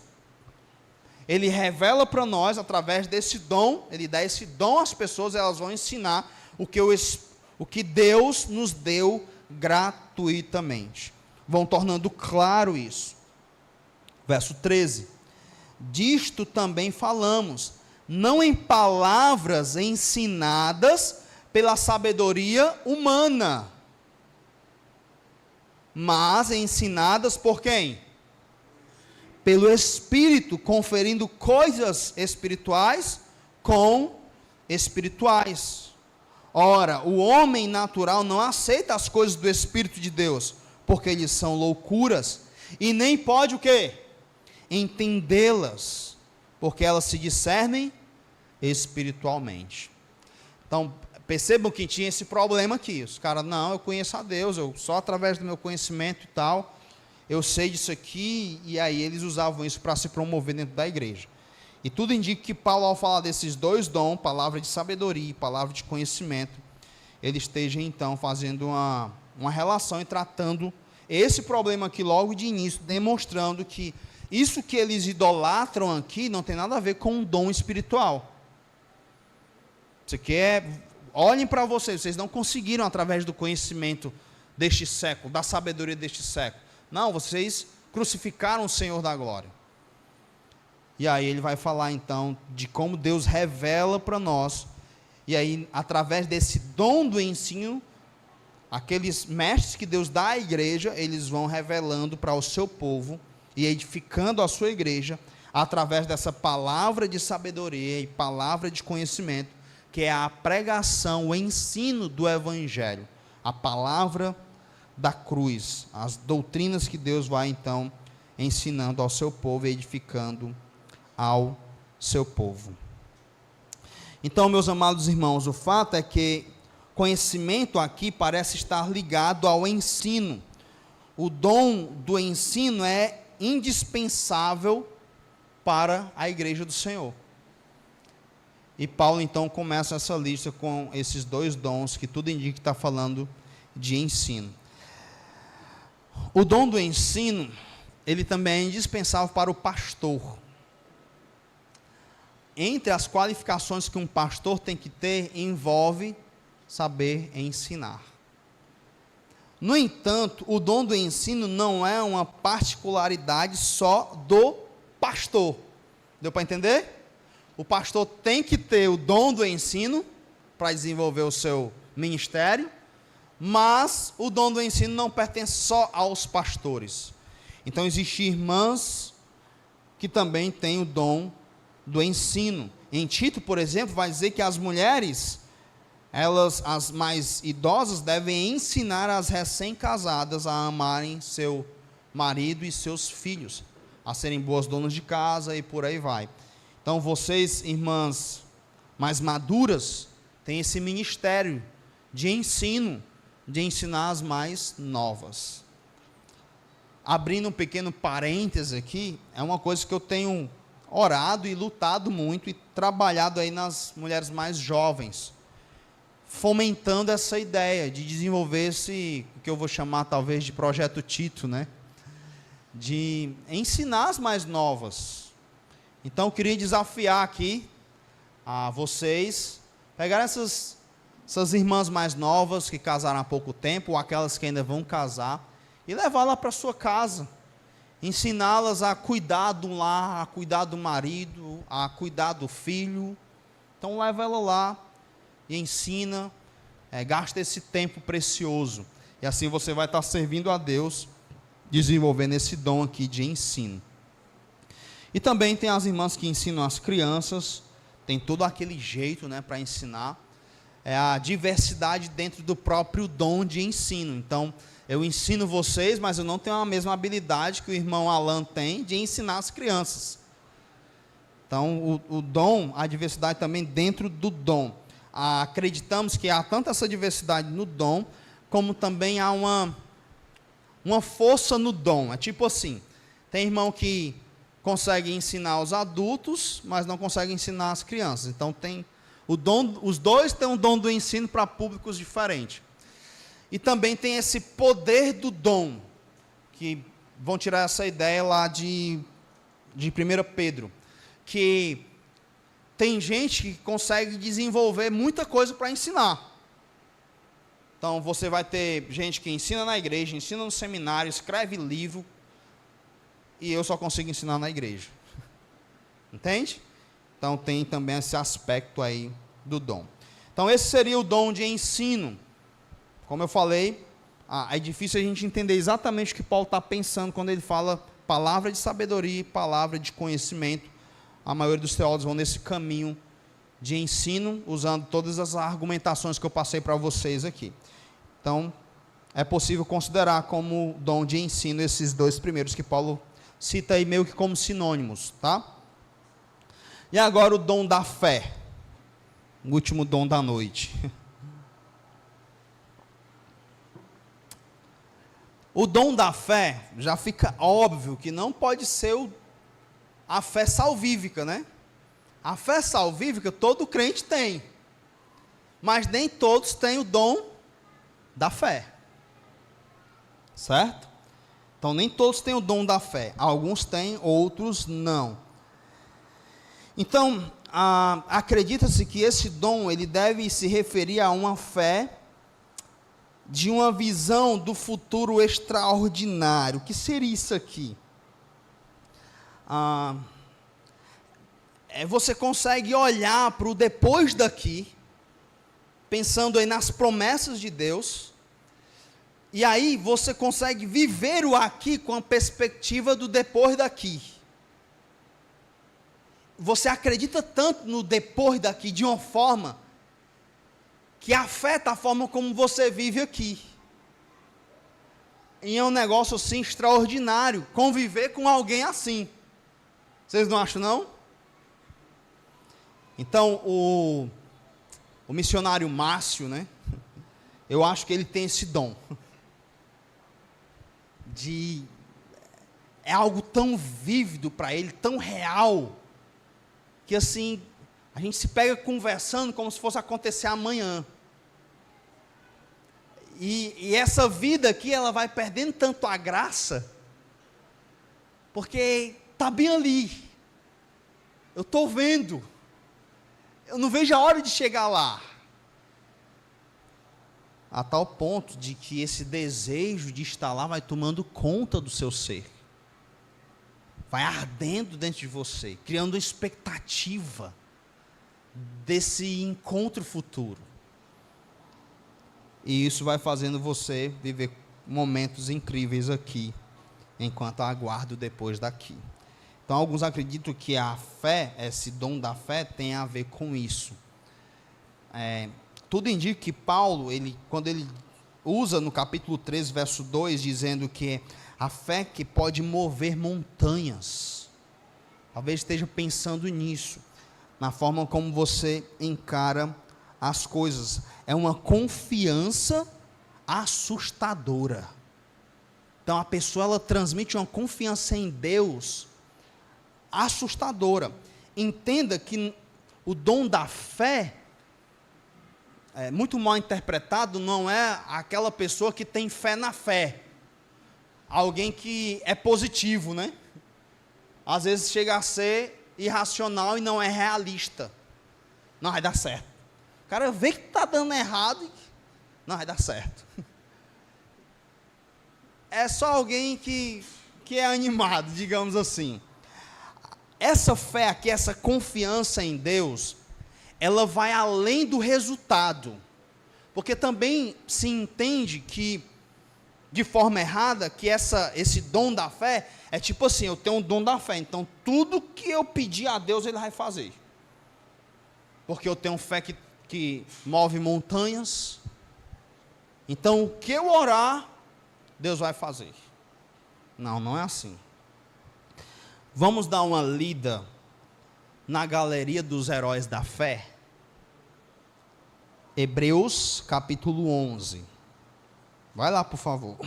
ele revela para nós, através desse dom, ele dá esse dom às pessoas, elas vão ensinar o que Deus nos deu gratuitamente. Vão tornando claro isso. Verso 13. Disto também falamos, não em palavras ensinadas pela sabedoria humana, mas ensinadas por quem? Pelo Espírito, conferindo coisas espirituais com espirituais. Ora, o homem natural não aceita as coisas do Espírito de Deus, porque eles são loucuras, e nem pode o quê? Entendê-las, porque elas se discernem espiritualmente. Então, percebam que tinha esse problema aqui, os caras, não, eu conheço a Deus, eu só através do meu conhecimento e tal, eu sei disso aqui, e aí eles usavam isso para se promover dentro da igreja. E tudo indica que Paulo, ao falar desses dois dons, palavra de sabedoria e palavra de conhecimento, ele esteja então fazendo uma relação e tratando esse problema aqui logo de início, demonstrando que isso que eles idolatram aqui não tem nada a ver com um dom espiritual. Isso aqui olhem para vocês não conseguiram através do conhecimento deste século, da sabedoria deste século. Não, vocês crucificaram o Senhor da glória. E aí ele vai falar então de como Deus revela para nós E aí, através desse dom do ensino, aqueles mestres que Deus dá à igreja, eles vão revelando para o seu povo e edificando a sua igreja, através dessa palavra de sabedoria e palavra de conhecimento, que é a pregação, o ensino do evangelho, a palavra da cruz, as doutrinas que Deus vai então ensinando ao seu povo e edificando ao seu povo. Então, meus amados irmãos, o fato é que conhecimento aqui parece estar ligado ao ensino. O dom do ensino é indispensável para a igreja do Senhor. E Paulo então começa essa lista com esses dois dons, que tudo indica que está falando de ensino. O dom do ensino, ele também é indispensável para o pastor. Entre as qualificações que um pastor tem que ter, envolve saber ensinar. No entanto, o dom do ensino não é uma particularidade só do pastor. Deu para entender? O pastor tem que ter o dom do ensino para desenvolver o seu ministério, mas o dom do ensino não pertence só aos pastores. Então, existem irmãs que também têm o dom do ensino. Em Tito, por exemplo, vai dizer que as mulheres, as mais idosas, devem ensinar as recém-casadas a amarem seu marido e seus filhos, a serem boas donas de casa e por aí vai. Então, vocês, irmãs mais maduras, têm esse ministério de ensino, de ensinar as mais novas. Abrindo um pequeno parêntese aqui, é uma coisa que eu tenho orado e lutado muito e trabalhado aí nas mulheres mais jovens, fomentando essa ideia de desenvolver esse, que eu vou chamar talvez de projeto Tito, né? De ensinar as mais novas. Então, eu queria desafiar aqui a vocês, pegar essas irmãs mais novas que casaram há pouco tempo, ou aquelas que ainda vão casar, e levá-las para sua casa, ensiná-las a cuidar do lar, a cuidar do marido, a cuidar do filho. Então, leva ela lá e ensina, gasta esse tempo precioso, e assim você vai estar servindo a Deus, desenvolvendo esse dom aqui de ensino. E também tem as irmãs que ensinam as crianças, tem todo aquele jeito, né, para ensinar, é a diversidade dentro do próprio dom de ensino. Então, eu ensino vocês, mas eu não tenho a mesma habilidade que o irmão Alan tem de ensinar as crianças. Então, o dom, a diversidade também dentro do dom. Acreditamos que há tanto essa diversidade no dom, como também há uma força no dom. É tipo assim, tem irmão que consegue ensinar os adultos, mas não consegue ensinar as crianças. Então, tem o dom, os dois têm um dom do ensino para públicos diferentes. E também tem esse poder do dom, que vão tirar essa ideia lá de 1 Pedro, que tem gente que consegue desenvolver muita coisa para ensinar. Então, você vai ter gente que ensina na igreja, ensina no seminário, escreve livro, e eu só consigo ensinar na igreja. Entende? Então, tem também esse aspecto aí do dom. Então, esse seria o dom de ensino. Como eu falei, é difícil a gente entender exatamente o que Paulo está pensando quando ele fala palavra de sabedoria e palavra de conhecimento. A maioria dos teólogos vão nesse caminho de ensino, usando todas as argumentações que eu passei para vocês aqui. Então, é possível considerar como dom de ensino esses dois primeiros que Paulo cita aí meio que como sinônimos, tá? E agora o dom da fé, o último dom da noite. O dom da fé, já fica óbvio que não pode ser a fé salvífica, né? A fé salvífica todo crente tem, mas nem todos têm o dom da fé, certo? Então, nem todos têm o dom da fé, alguns têm, outros não. Então, acredita-se que esse dom, ele deve se referir a uma fé de uma visão do futuro extraordinário. O que seria isso aqui? Você consegue olhar para o depois daqui pensando aí nas promessas de Deus, e aí você consegue viver o aqui com a perspectiva do depois daqui. Você acredita tanto no depois daqui de uma forma que afeta a forma como você vive aqui. E é um negócio assim extraordinário conviver com alguém assim. Vocês não acham, não? Então, o missionário Márcio, né? Eu acho que ele tem esse dom. É algo tão vívido para ele, tão real, que assim, a gente se pega conversando como se fosse acontecer amanhã. E essa vida aqui, ela vai perdendo tanto a graça, porque está bem ali. Eu estou vendo. Eu não vejo a hora de chegar lá. A tal ponto de que esse desejo de estar lá vai tomando conta do seu ser. Vai ardendo dentro de você, criando uma expectativa desse encontro futuro. E isso vai fazendo você viver momentos incríveis aqui, enquanto aguardo depois daqui. Então, alguns acreditam que a fé, esse dom da fé, tem a ver com isso. Tudo indica que Paulo, quando ele usa no capítulo 13, verso 2, dizendo que a fé que pode mover montanhas. Talvez esteja pensando nisso, na forma como você encara as coisas. É uma confiança assustadora. Então a pessoa, ela transmite uma confiança em Deus assustadora. Entenda que o dom da fé, muito mal interpretado, não é aquela pessoa que tem fé na fé. Alguém que é positivo, né? Às vezes chega a ser irracional e não é realista. Não vai dar certo. O cara vê que está dando errado e não vai dar certo. É só alguém que é animado, digamos assim. Essa fé aqui, essa confiança em Deus, ela vai além do resultado. Porque também se entende que, de forma errada, que esse dom da fé é tipo assim: eu tenho um dom da fé, então tudo que eu pedir a Deus, Ele vai fazer. Porque eu tenho fé que move montanhas. Então, o que eu orar, Deus vai fazer. Não, não é assim. Vamos dar uma lida na galeria dos heróis da fé. Hebreus, capítulo 11. Vai lá, por favor.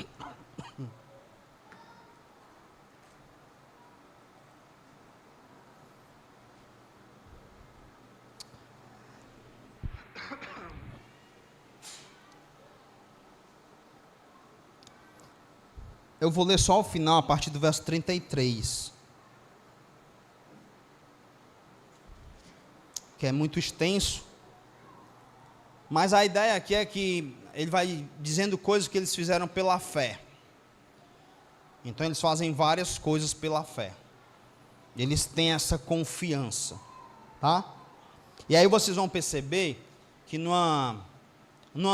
Eu vou ler só o final, a partir do verso 33. Que é muito extenso. Mas a ideia aqui é que ele vai dizendo coisas que eles fizeram pela fé. Então eles fazem várias coisas pela fé. Eles têm essa confiança, tá? E aí vocês vão perceber que numa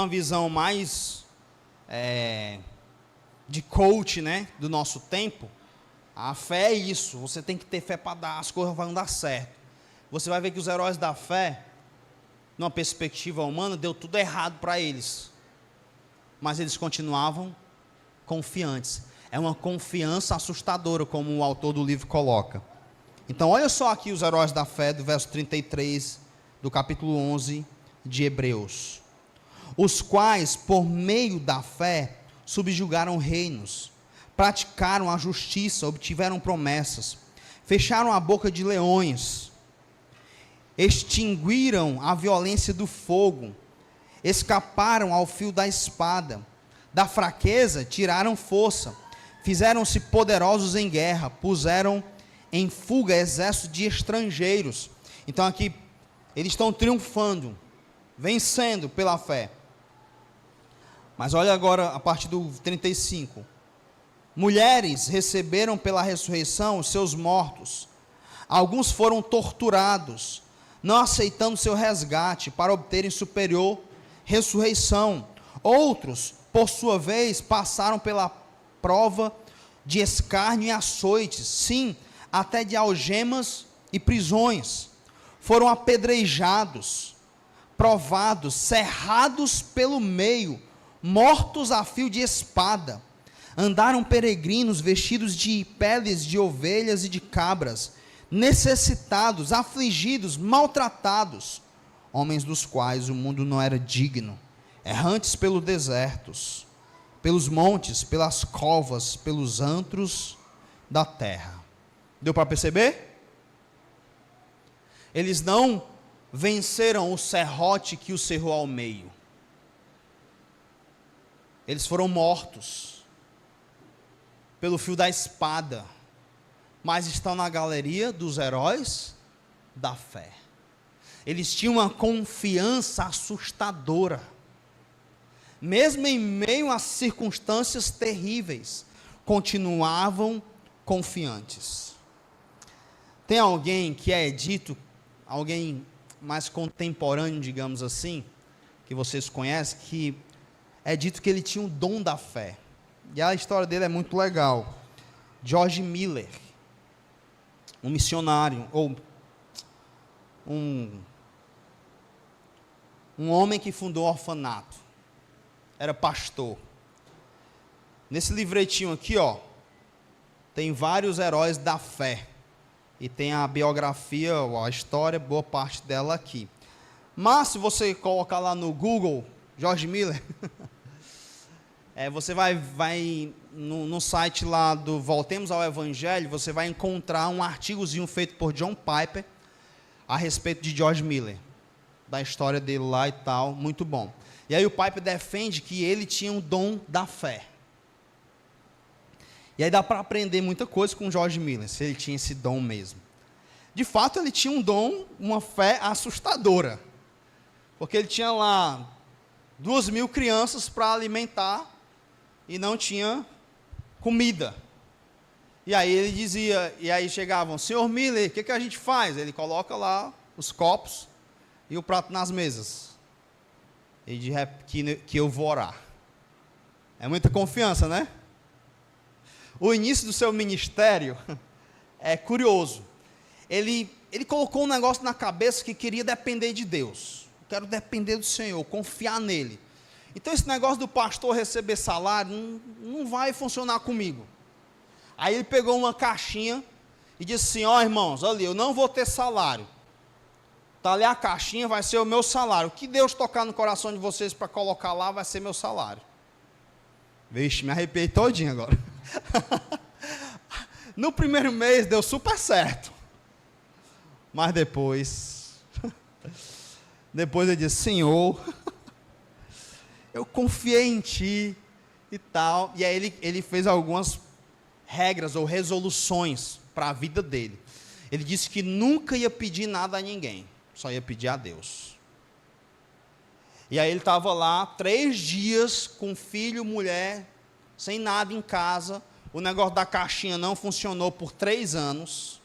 visão mais de coach, né, do nosso tempo, a fé é isso. Você tem que ter fé para dar, as coisas vão dar certo. Você vai ver que os heróis da fé, numa perspectiva humana, deu tudo errado para eles. Mas eles continuavam confiantes. É uma confiança assustadora, como o autor do livro coloca. Então, olha só aqui os heróis da fé, do verso 33, do capítulo 11 de Hebreus. Os quais, por meio da fé, subjugaram reinos, praticaram a justiça, obtiveram promessas, fecharam a boca de leões, extinguiram a violência do fogo, escaparam ao fio da espada, da fraqueza tiraram força, fizeram-se poderosos em guerra, puseram em fuga exército de estrangeiros. Então aqui, eles estão triunfando, vencendo pela fé. Mas olha agora a partir do 35. Mulheres receberam pela ressurreição os seus mortos, alguns foram torturados, não aceitando seu resgate para obterem superior ressurreição. Outros, por sua vez, passaram pela prova de escárnio e açoites, sim, até de algemas e prisões. Foram apedrejados, provados, cerrados pelo meio, mortos a fio de espada. Andaram peregrinos vestidos de peles de ovelhas e de cabras, necessitados, afligidos, maltratados, homens dos quais o mundo não era digno, errantes pelos desertos, pelos montes, pelas covas, pelos antros da terra. Deu para perceber? Eles não venceram o serrote que os cerrou ao meio. Eles foram mortos pelo fio da espada, mas estão na galeria dos heróis da fé. Eles tinham uma confiança assustadora, mesmo em meio a circunstâncias terríveis, continuavam confiantes. Tem alguém que é dito, alguém mais contemporâneo, digamos assim, que vocês conhecem, que é dito que ele tinha um dom da fé, e a história dele é muito legal. George Miller, um missionário, ou um homem que fundou um orfanato, era pastor. Nesse livretinho aqui, ó, tem vários heróis da fé, e tem a biografia, a história, boa parte dela aqui. Mas se você colocar lá no Google, George Miller, você vai no site lá do Voltemos ao Evangelho, você vai encontrar um artigozinho feito por John Piper a respeito de George Miller, da história dele lá e tal, muito bom. E aí o Piper defende que ele tinha um dom da fé. E aí dá para aprender muita coisa com George Miller, se ele tinha esse dom mesmo. De fato, ele tinha um dom, uma fé assustadora, porque ele tinha lá 2.000 crianças para alimentar e não tinha comida. E aí ele dizia, e aí chegavam, senhor Miller, o que a gente faz? Ele coloca lá os copos e o prato nas mesas. E diz que eu vou orar. É muita confiança, né? O início do seu ministério é curioso. Ele colocou um negócio na cabeça que queria depender de Deus. Eu quero depender do Senhor, confiar nele. Então esse negócio do pastor receber salário não vai funcionar comigo. Aí ele pegou uma caixinha e disse assim, ó irmãos, ali, eu não vou ter salário. Está ali a caixinha, vai ser o meu salário. O que Deus tocar no coração de vocês para colocar lá, vai ser meu salário. Vixe, me arrepiei todinho agora. No primeiro mês deu super certo. Mas depois ele disse, Senhor, eu confiei em Ti e tal. E aí ele fez algumas regras ou resoluções para a vida dele. Ele disse que nunca ia pedir nada a ninguém, só ia pedir a Deus. E aí ele estava lá 3 dias com filho, mulher, sem nada em casa. O negócio da caixinha não funcionou por 3 anos.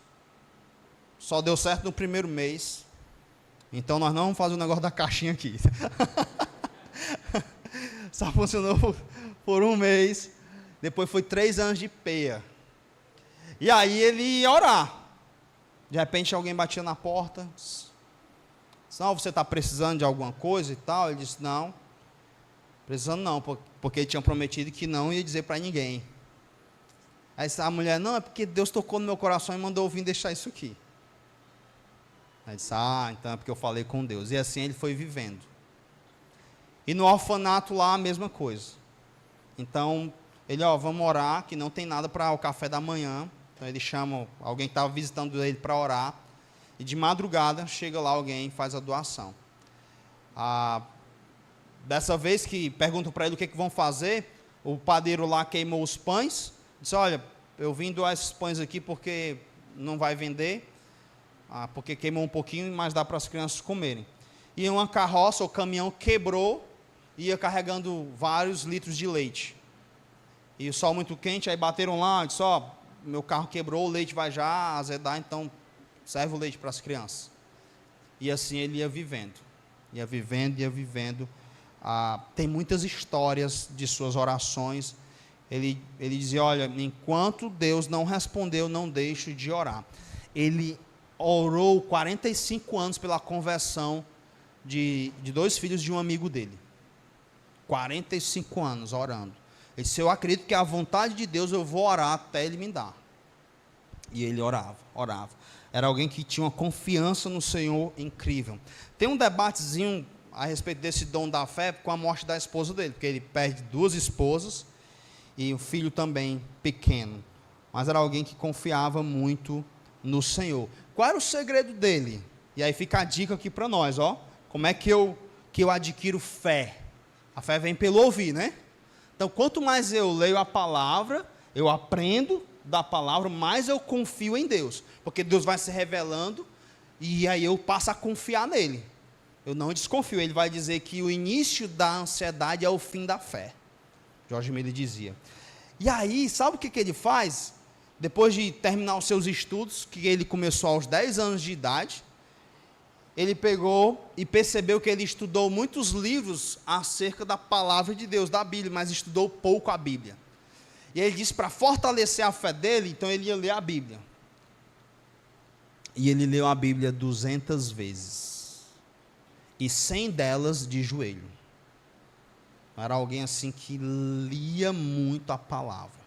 Só deu certo no primeiro mês. Então nós não vamos fazer o negócio da caixinha aqui. Só funcionou por 1 mês. Depois foi 3 anos de peia. E aí ele ia orar. De repente alguém batia na porta. Disse, não, você está precisando de alguma coisa e tal? Ele disse, não. Precisando não, porque ele tinha prometido que não ia dizer para ninguém. Aí a mulher, não, é porque Deus tocou no meu coração e mandou eu vir deixar isso aqui. Aí disse, então é porque eu falei com Deus. E assim ele foi vivendo. E no orfanato lá a mesma coisa. Então, ele, vamos orar, que não tem nada para o café da manhã. Então ele chama, alguém que estava visitando ele para orar. E de madrugada, chega lá alguém e faz a doação. Dessa vez que perguntam para ele o que vão fazer, o padeiro lá queimou os pães. Disse, olha, eu vim doar esses pães aqui porque não vai vender. Porque queimou um pouquinho, mas dá para as crianças comerem. E uma carroça ou caminhão quebrou, ia carregando vários litros de leite. E o sol muito quente, aí bateram lá, disse, meu carro quebrou, o leite vai já azedar, então serve o leite para as crianças. E assim ele ia vivendo, tem muitas histórias de suas orações. Ele dizia, olha, enquanto Deus não respondeu, não deixo de orar. Ele orou 45 anos pela conversão de 2 filhos de um amigo dele. 45 anos orando. Ele disse, eu acredito que a vontade de Deus eu vou orar até Ele me dar. E ele orava. Era alguém que tinha uma confiança no Senhor incrível. Tem um debatezinho a respeito desse dom da fé com a morte da esposa dele, porque ele perde 2 esposas e o filho também pequeno. Mas era alguém que confiava muito no Senhor. Qual era o segredo dele? E aí fica a dica aqui para nós, ó. Como é que eu adquiro fé? A fé vem pelo ouvir, né? Então, quanto mais eu leio a palavra, eu aprendo da palavra, mais eu confio em Deus. Porque Deus vai se revelando e aí eu passo a confiar nele. Eu não desconfio. Ele vai dizer que o início da ansiedade é o fim da fé. George Miller dizia. E aí, sabe o que ele faz? Depois de terminar os seus estudos, que ele começou aos 10 anos de idade, ele pegou e percebeu que ele estudou muitos livros acerca da palavra de Deus, da Bíblia, mas estudou pouco a Bíblia. E ele disse, para fortalecer a fé dele, então ele ia ler a Bíblia. E ele leu a Bíblia 200 vezes. E 100 delas de joelho. Era alguém assim que lia muito a palavra.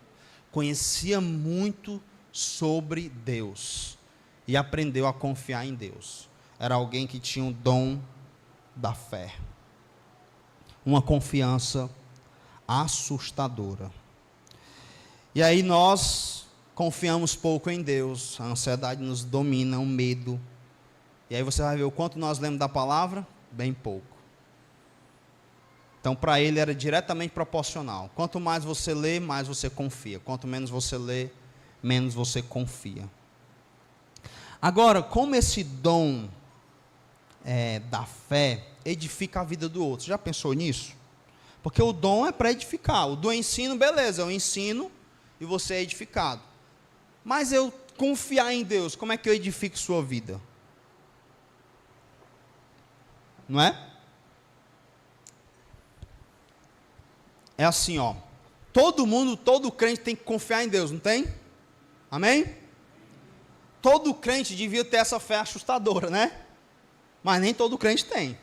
Conhecia muito sobre Deus. E aprendeu a confiar em Deus. Era alguém que tinha o dom da fé. Uma confiança assustadora. E aí nós confiamos pouco em Deus, a ansiedade nos domina, o medo. E aí você vai ver o quanto nós lemos da palavra, bem pouco. Então para ele era diretamente proporcional. Quanto mais você lê, mais você confia. Quanto menos você lê, menos você confia. Agora, como esse dom da fé edifica a vida do outro? Você já pensou nisso? Porque o dom é para edificar. O do ensino, beleza, eu ensino e você é edificado. Mas eu confiar em Deus, como é que eu edifico sua vida? Não é? É assim, ó. Todo crente tem que confiar em Deus, não tem? Amém? Todo crente devia ter essa fé assustadora, né? Mas nem todo crente tem.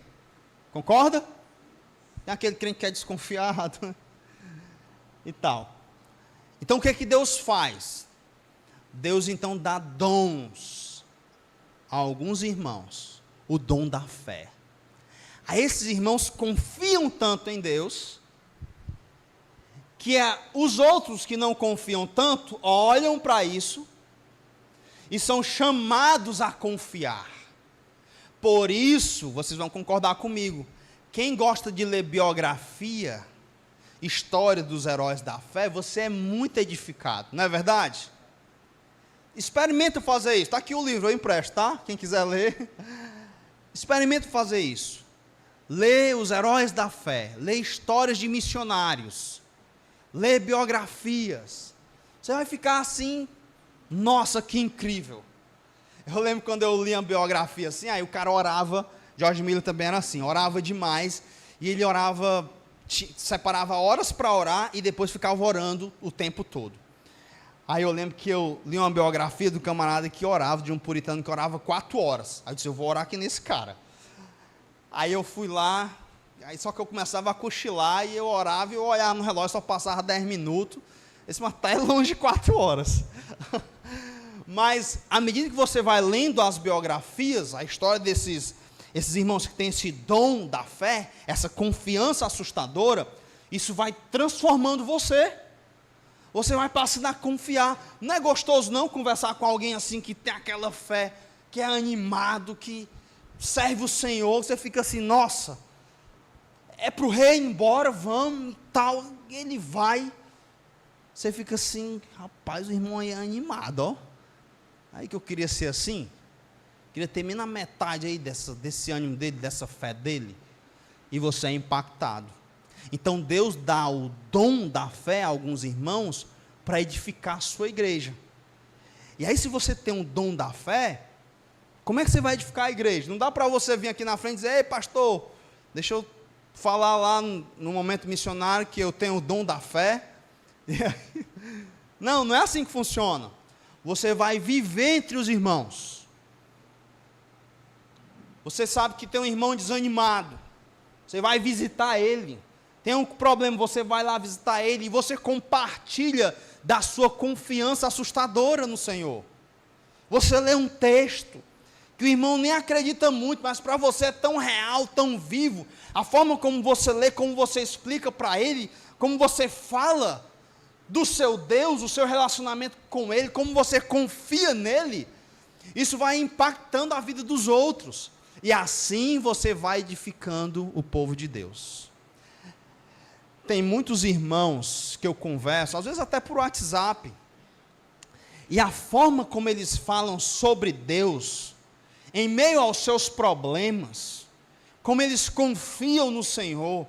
Concorda? Tem aquele crente que é desconfiado e tal. Então o que é que Deus faz? Deus então dá dons a alguns irmãos, o dom da fé. A esses irmãos confiam tanto em Deus, que os outros que não confiam tanto, olham para isso, e são chamados a confiar. Por isso, vocês vão concordar comigo, quem gosta de ler biografia, história dos heróis da fé, você é muito edificado, não é verdade? Experimenta fazer isso, está aqui o livro, eu empresto, tá? Quem quiser ler, experimenta fazer isso. Lê os heróis da fé, lê histórias de missionários, lê biografias, você vai ficar assim, nossa, que incrível. Eu lembro quando eu li uma biografia assim, aí o cara orava, George Miller também era assim, orava demais, e ele orava, separava horas para orar, e depois ficava orando o tempo todo. Aí eu lembro que eu li uma biografia do camarada que orava, de um puritano que orava 4 horas, aí eu disse, eu vou orar aqui nesse cara. Aí eu fui lá, aí só que eu começava a cochilar, e eu orava, e eu olhava no relógio, só passava 10 minutos, esse mas tá longe de 4 horas. Mas, à medida que você vai lendo as biografias, a história desses irmãos que têm esse dom da fé, essa confiança assustadora, isso vai transformando você. Você vai passando a confiar. Não é gostoso não conversar com alguém assim, que tem aquela fé, que é animado, que serve o Senhor, você fica assim, nossa, é para o rei ir embora, vamos e tal, ele vai. Você fica assim, rapaz, o irmão aí é animado, ó. Aí que eu queria ser assim, queria ter menos a metade aí desse ânimo dele, dessa fé dele, e você é impactado. Então Deus dá o dom da fé a alguns irmãos para edificar a sua igreja. E aí se você tem um dom da fé, como é que você vai edificar a igreja? Não dá para você vir aqui na frente e dizer, ei pastor, deixa eu falar lá no momento missionário que eu tenho o dom da fé. Não, não é assim que funciona. Você vai viver entre os irmãos. Você sabe que tem um irmão desanimado. Você vai visitar ele. Tem um problema, você vai lá visitar ele e você compartilha da sua confiança assustadora no Senhor. Você lê um texto que o irmão nem acredita muito, mas para você é tão real, tão vivo. A forma como você lê, como você explica para ele, como você fala do seu Deus, o seu relacionamento com ele, como você confia nele, isso vai impactando a vida dos outros. E assim você vai edificando o povo de Deus. Tem muitos irmãos que eu converso, às vezes até por WhatsApp, e a forma como eles falam sobre Deus, em meio aos seus problemas, como eles confiam no Senhor,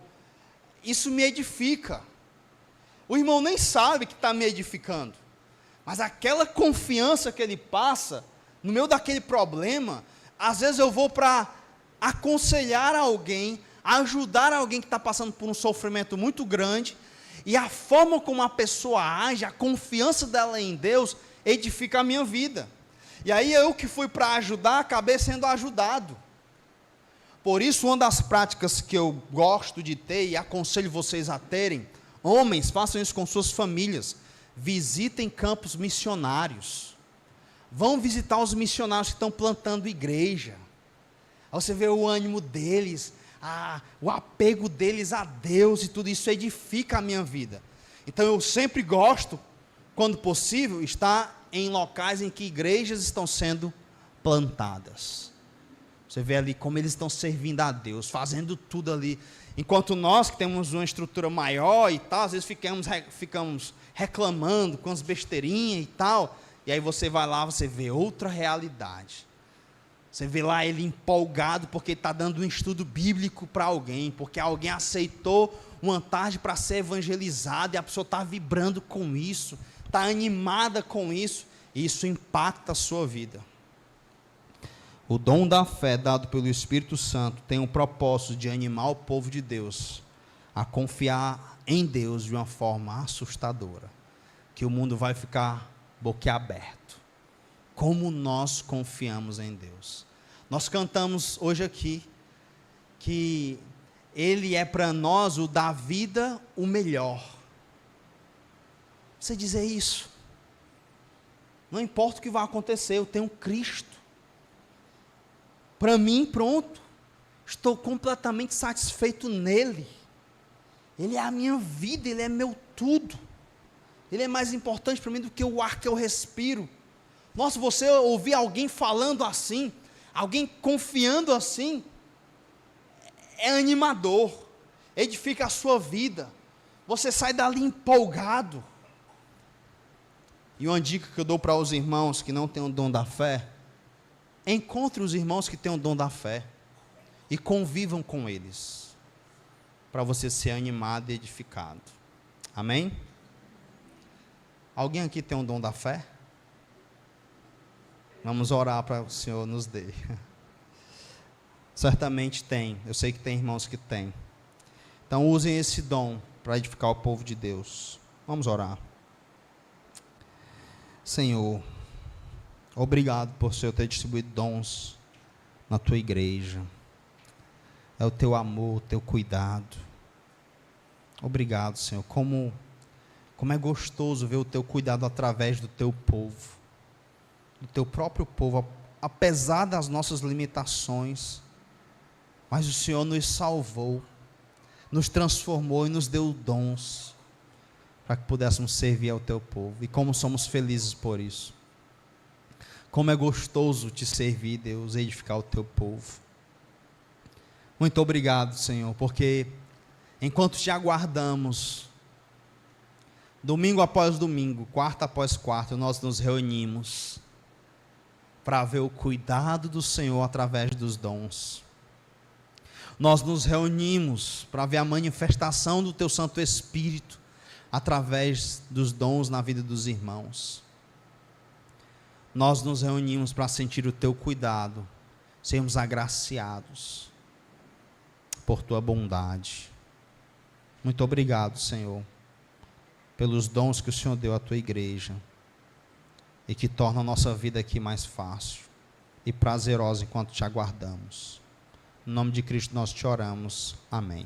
isso me edifica. O irmão nem sabe que está me edificando, mas aquela confiança que ele passa, no meio daquele problema, às vezes eu vou para aconselhar alguém, ajudar alguém que está passando por um sofrimento muito grande, e a forma como a pessoa age, a confiança dela em Deus, edifica a minha vida. E aí eu que fui para ajudar, acabei sendo ajudado. Por isso, uma das práticas que eu gosto de ter, e aconselho vocês a terem, homens, façam isso com suas famílias, visitem campos missionários, vão visitar os missionários que estão plantando igreja, aí você vê o ânimo deles, o apego deles a Deus, e tudo isso edifica a minha vida. Então eu sempre gosto, quando possível, estar em locais em que igrejas estão sendo plantadas. Você vê ali como eles estão servindo a Deus, fazendo tudo ali, enquanto nós que temos uma estrutura maior e tal, às vezes ficamos reclamando com as besteirinhas e tal, e aí você vai lá, você vê outra realidade. Você vê lá ele empolgado porque está dando um estudo bíblico para alguém, porque alguém aceitou uma tarde para ser evangelizado, e a pessoa está vibrando com isso, está animada com isso, e isso impacta a sua vida. O dom da fé dado pelo Espírito Santo tem o propósito de animar o povo de Deus a confiar em Deus de uma forma assustadora, que o mundo vai ficar boquiaberto. Como nós confiamos em Deus. Nós cantamos hoje aqui que Ele é para nós o da vida o melhor. Você dizer isso, não importa o que vai acontecer, eu tenho Cristo. Para mim, pronto, estou completamente satisfeito nele. Ele é a minha vida, Ele é meu tudo. Ele é mais importante para mim do que o ar que eu respiro. Nossa, você ouvir alguém falando assim, alguém confiando assim, é animador, edifica a sua vida. Você sai dali empolgado. E uma dica que eu dou para os irmãos que não têm o dom da fé: encontre os irmãos que têm o dom da fé e convivam com eles, para você ser animado e edificado. Amém? Alguém aqui tem o dom da fé? Vamos orar para o Senhor nos dê. Certamente tem, eu sei que tem irmãos que têm. Então usem esse dom para edificar o povo de Deus. Vamos orar. Senhor, obrigado por o Senhor ter distribuído dons na tua igreja. É o teu amor, o teu cuidado. Obrigado, Senhor. Como é gostoso ver o teu cuidado através do teu povo, do teu próprio povo, apesar das nossas limitações. Mas o Senhor nos salvou, nos transformou e nos deu dons para que pudéssemos servir ao teu povo. E como somos felizes por isso. Como é gostoso te servir, Deus, e edificar o teu povo. Muito obrigado, Senhor, porque enquanto te aguardamos, domingo após domingo, quarta após quarta, nós nos reunimos para ver o cuidado do Senhor através dos dons. Nós nos reunimos para ver a manifestação do teu Santo Espírito através dos dons na vida dos irmãos. Nós nos reunimos para sentir o teu cuidado, sermos agraciados. por tua bondade. Muito obrigado, Senhor, pelos dons que o Senhor deu à tua igreja e que tornam a nossa vida aqui mais fácil e prazerosa enquanto te aguardamos. Em nome de Cristo nós te oramos. Amém.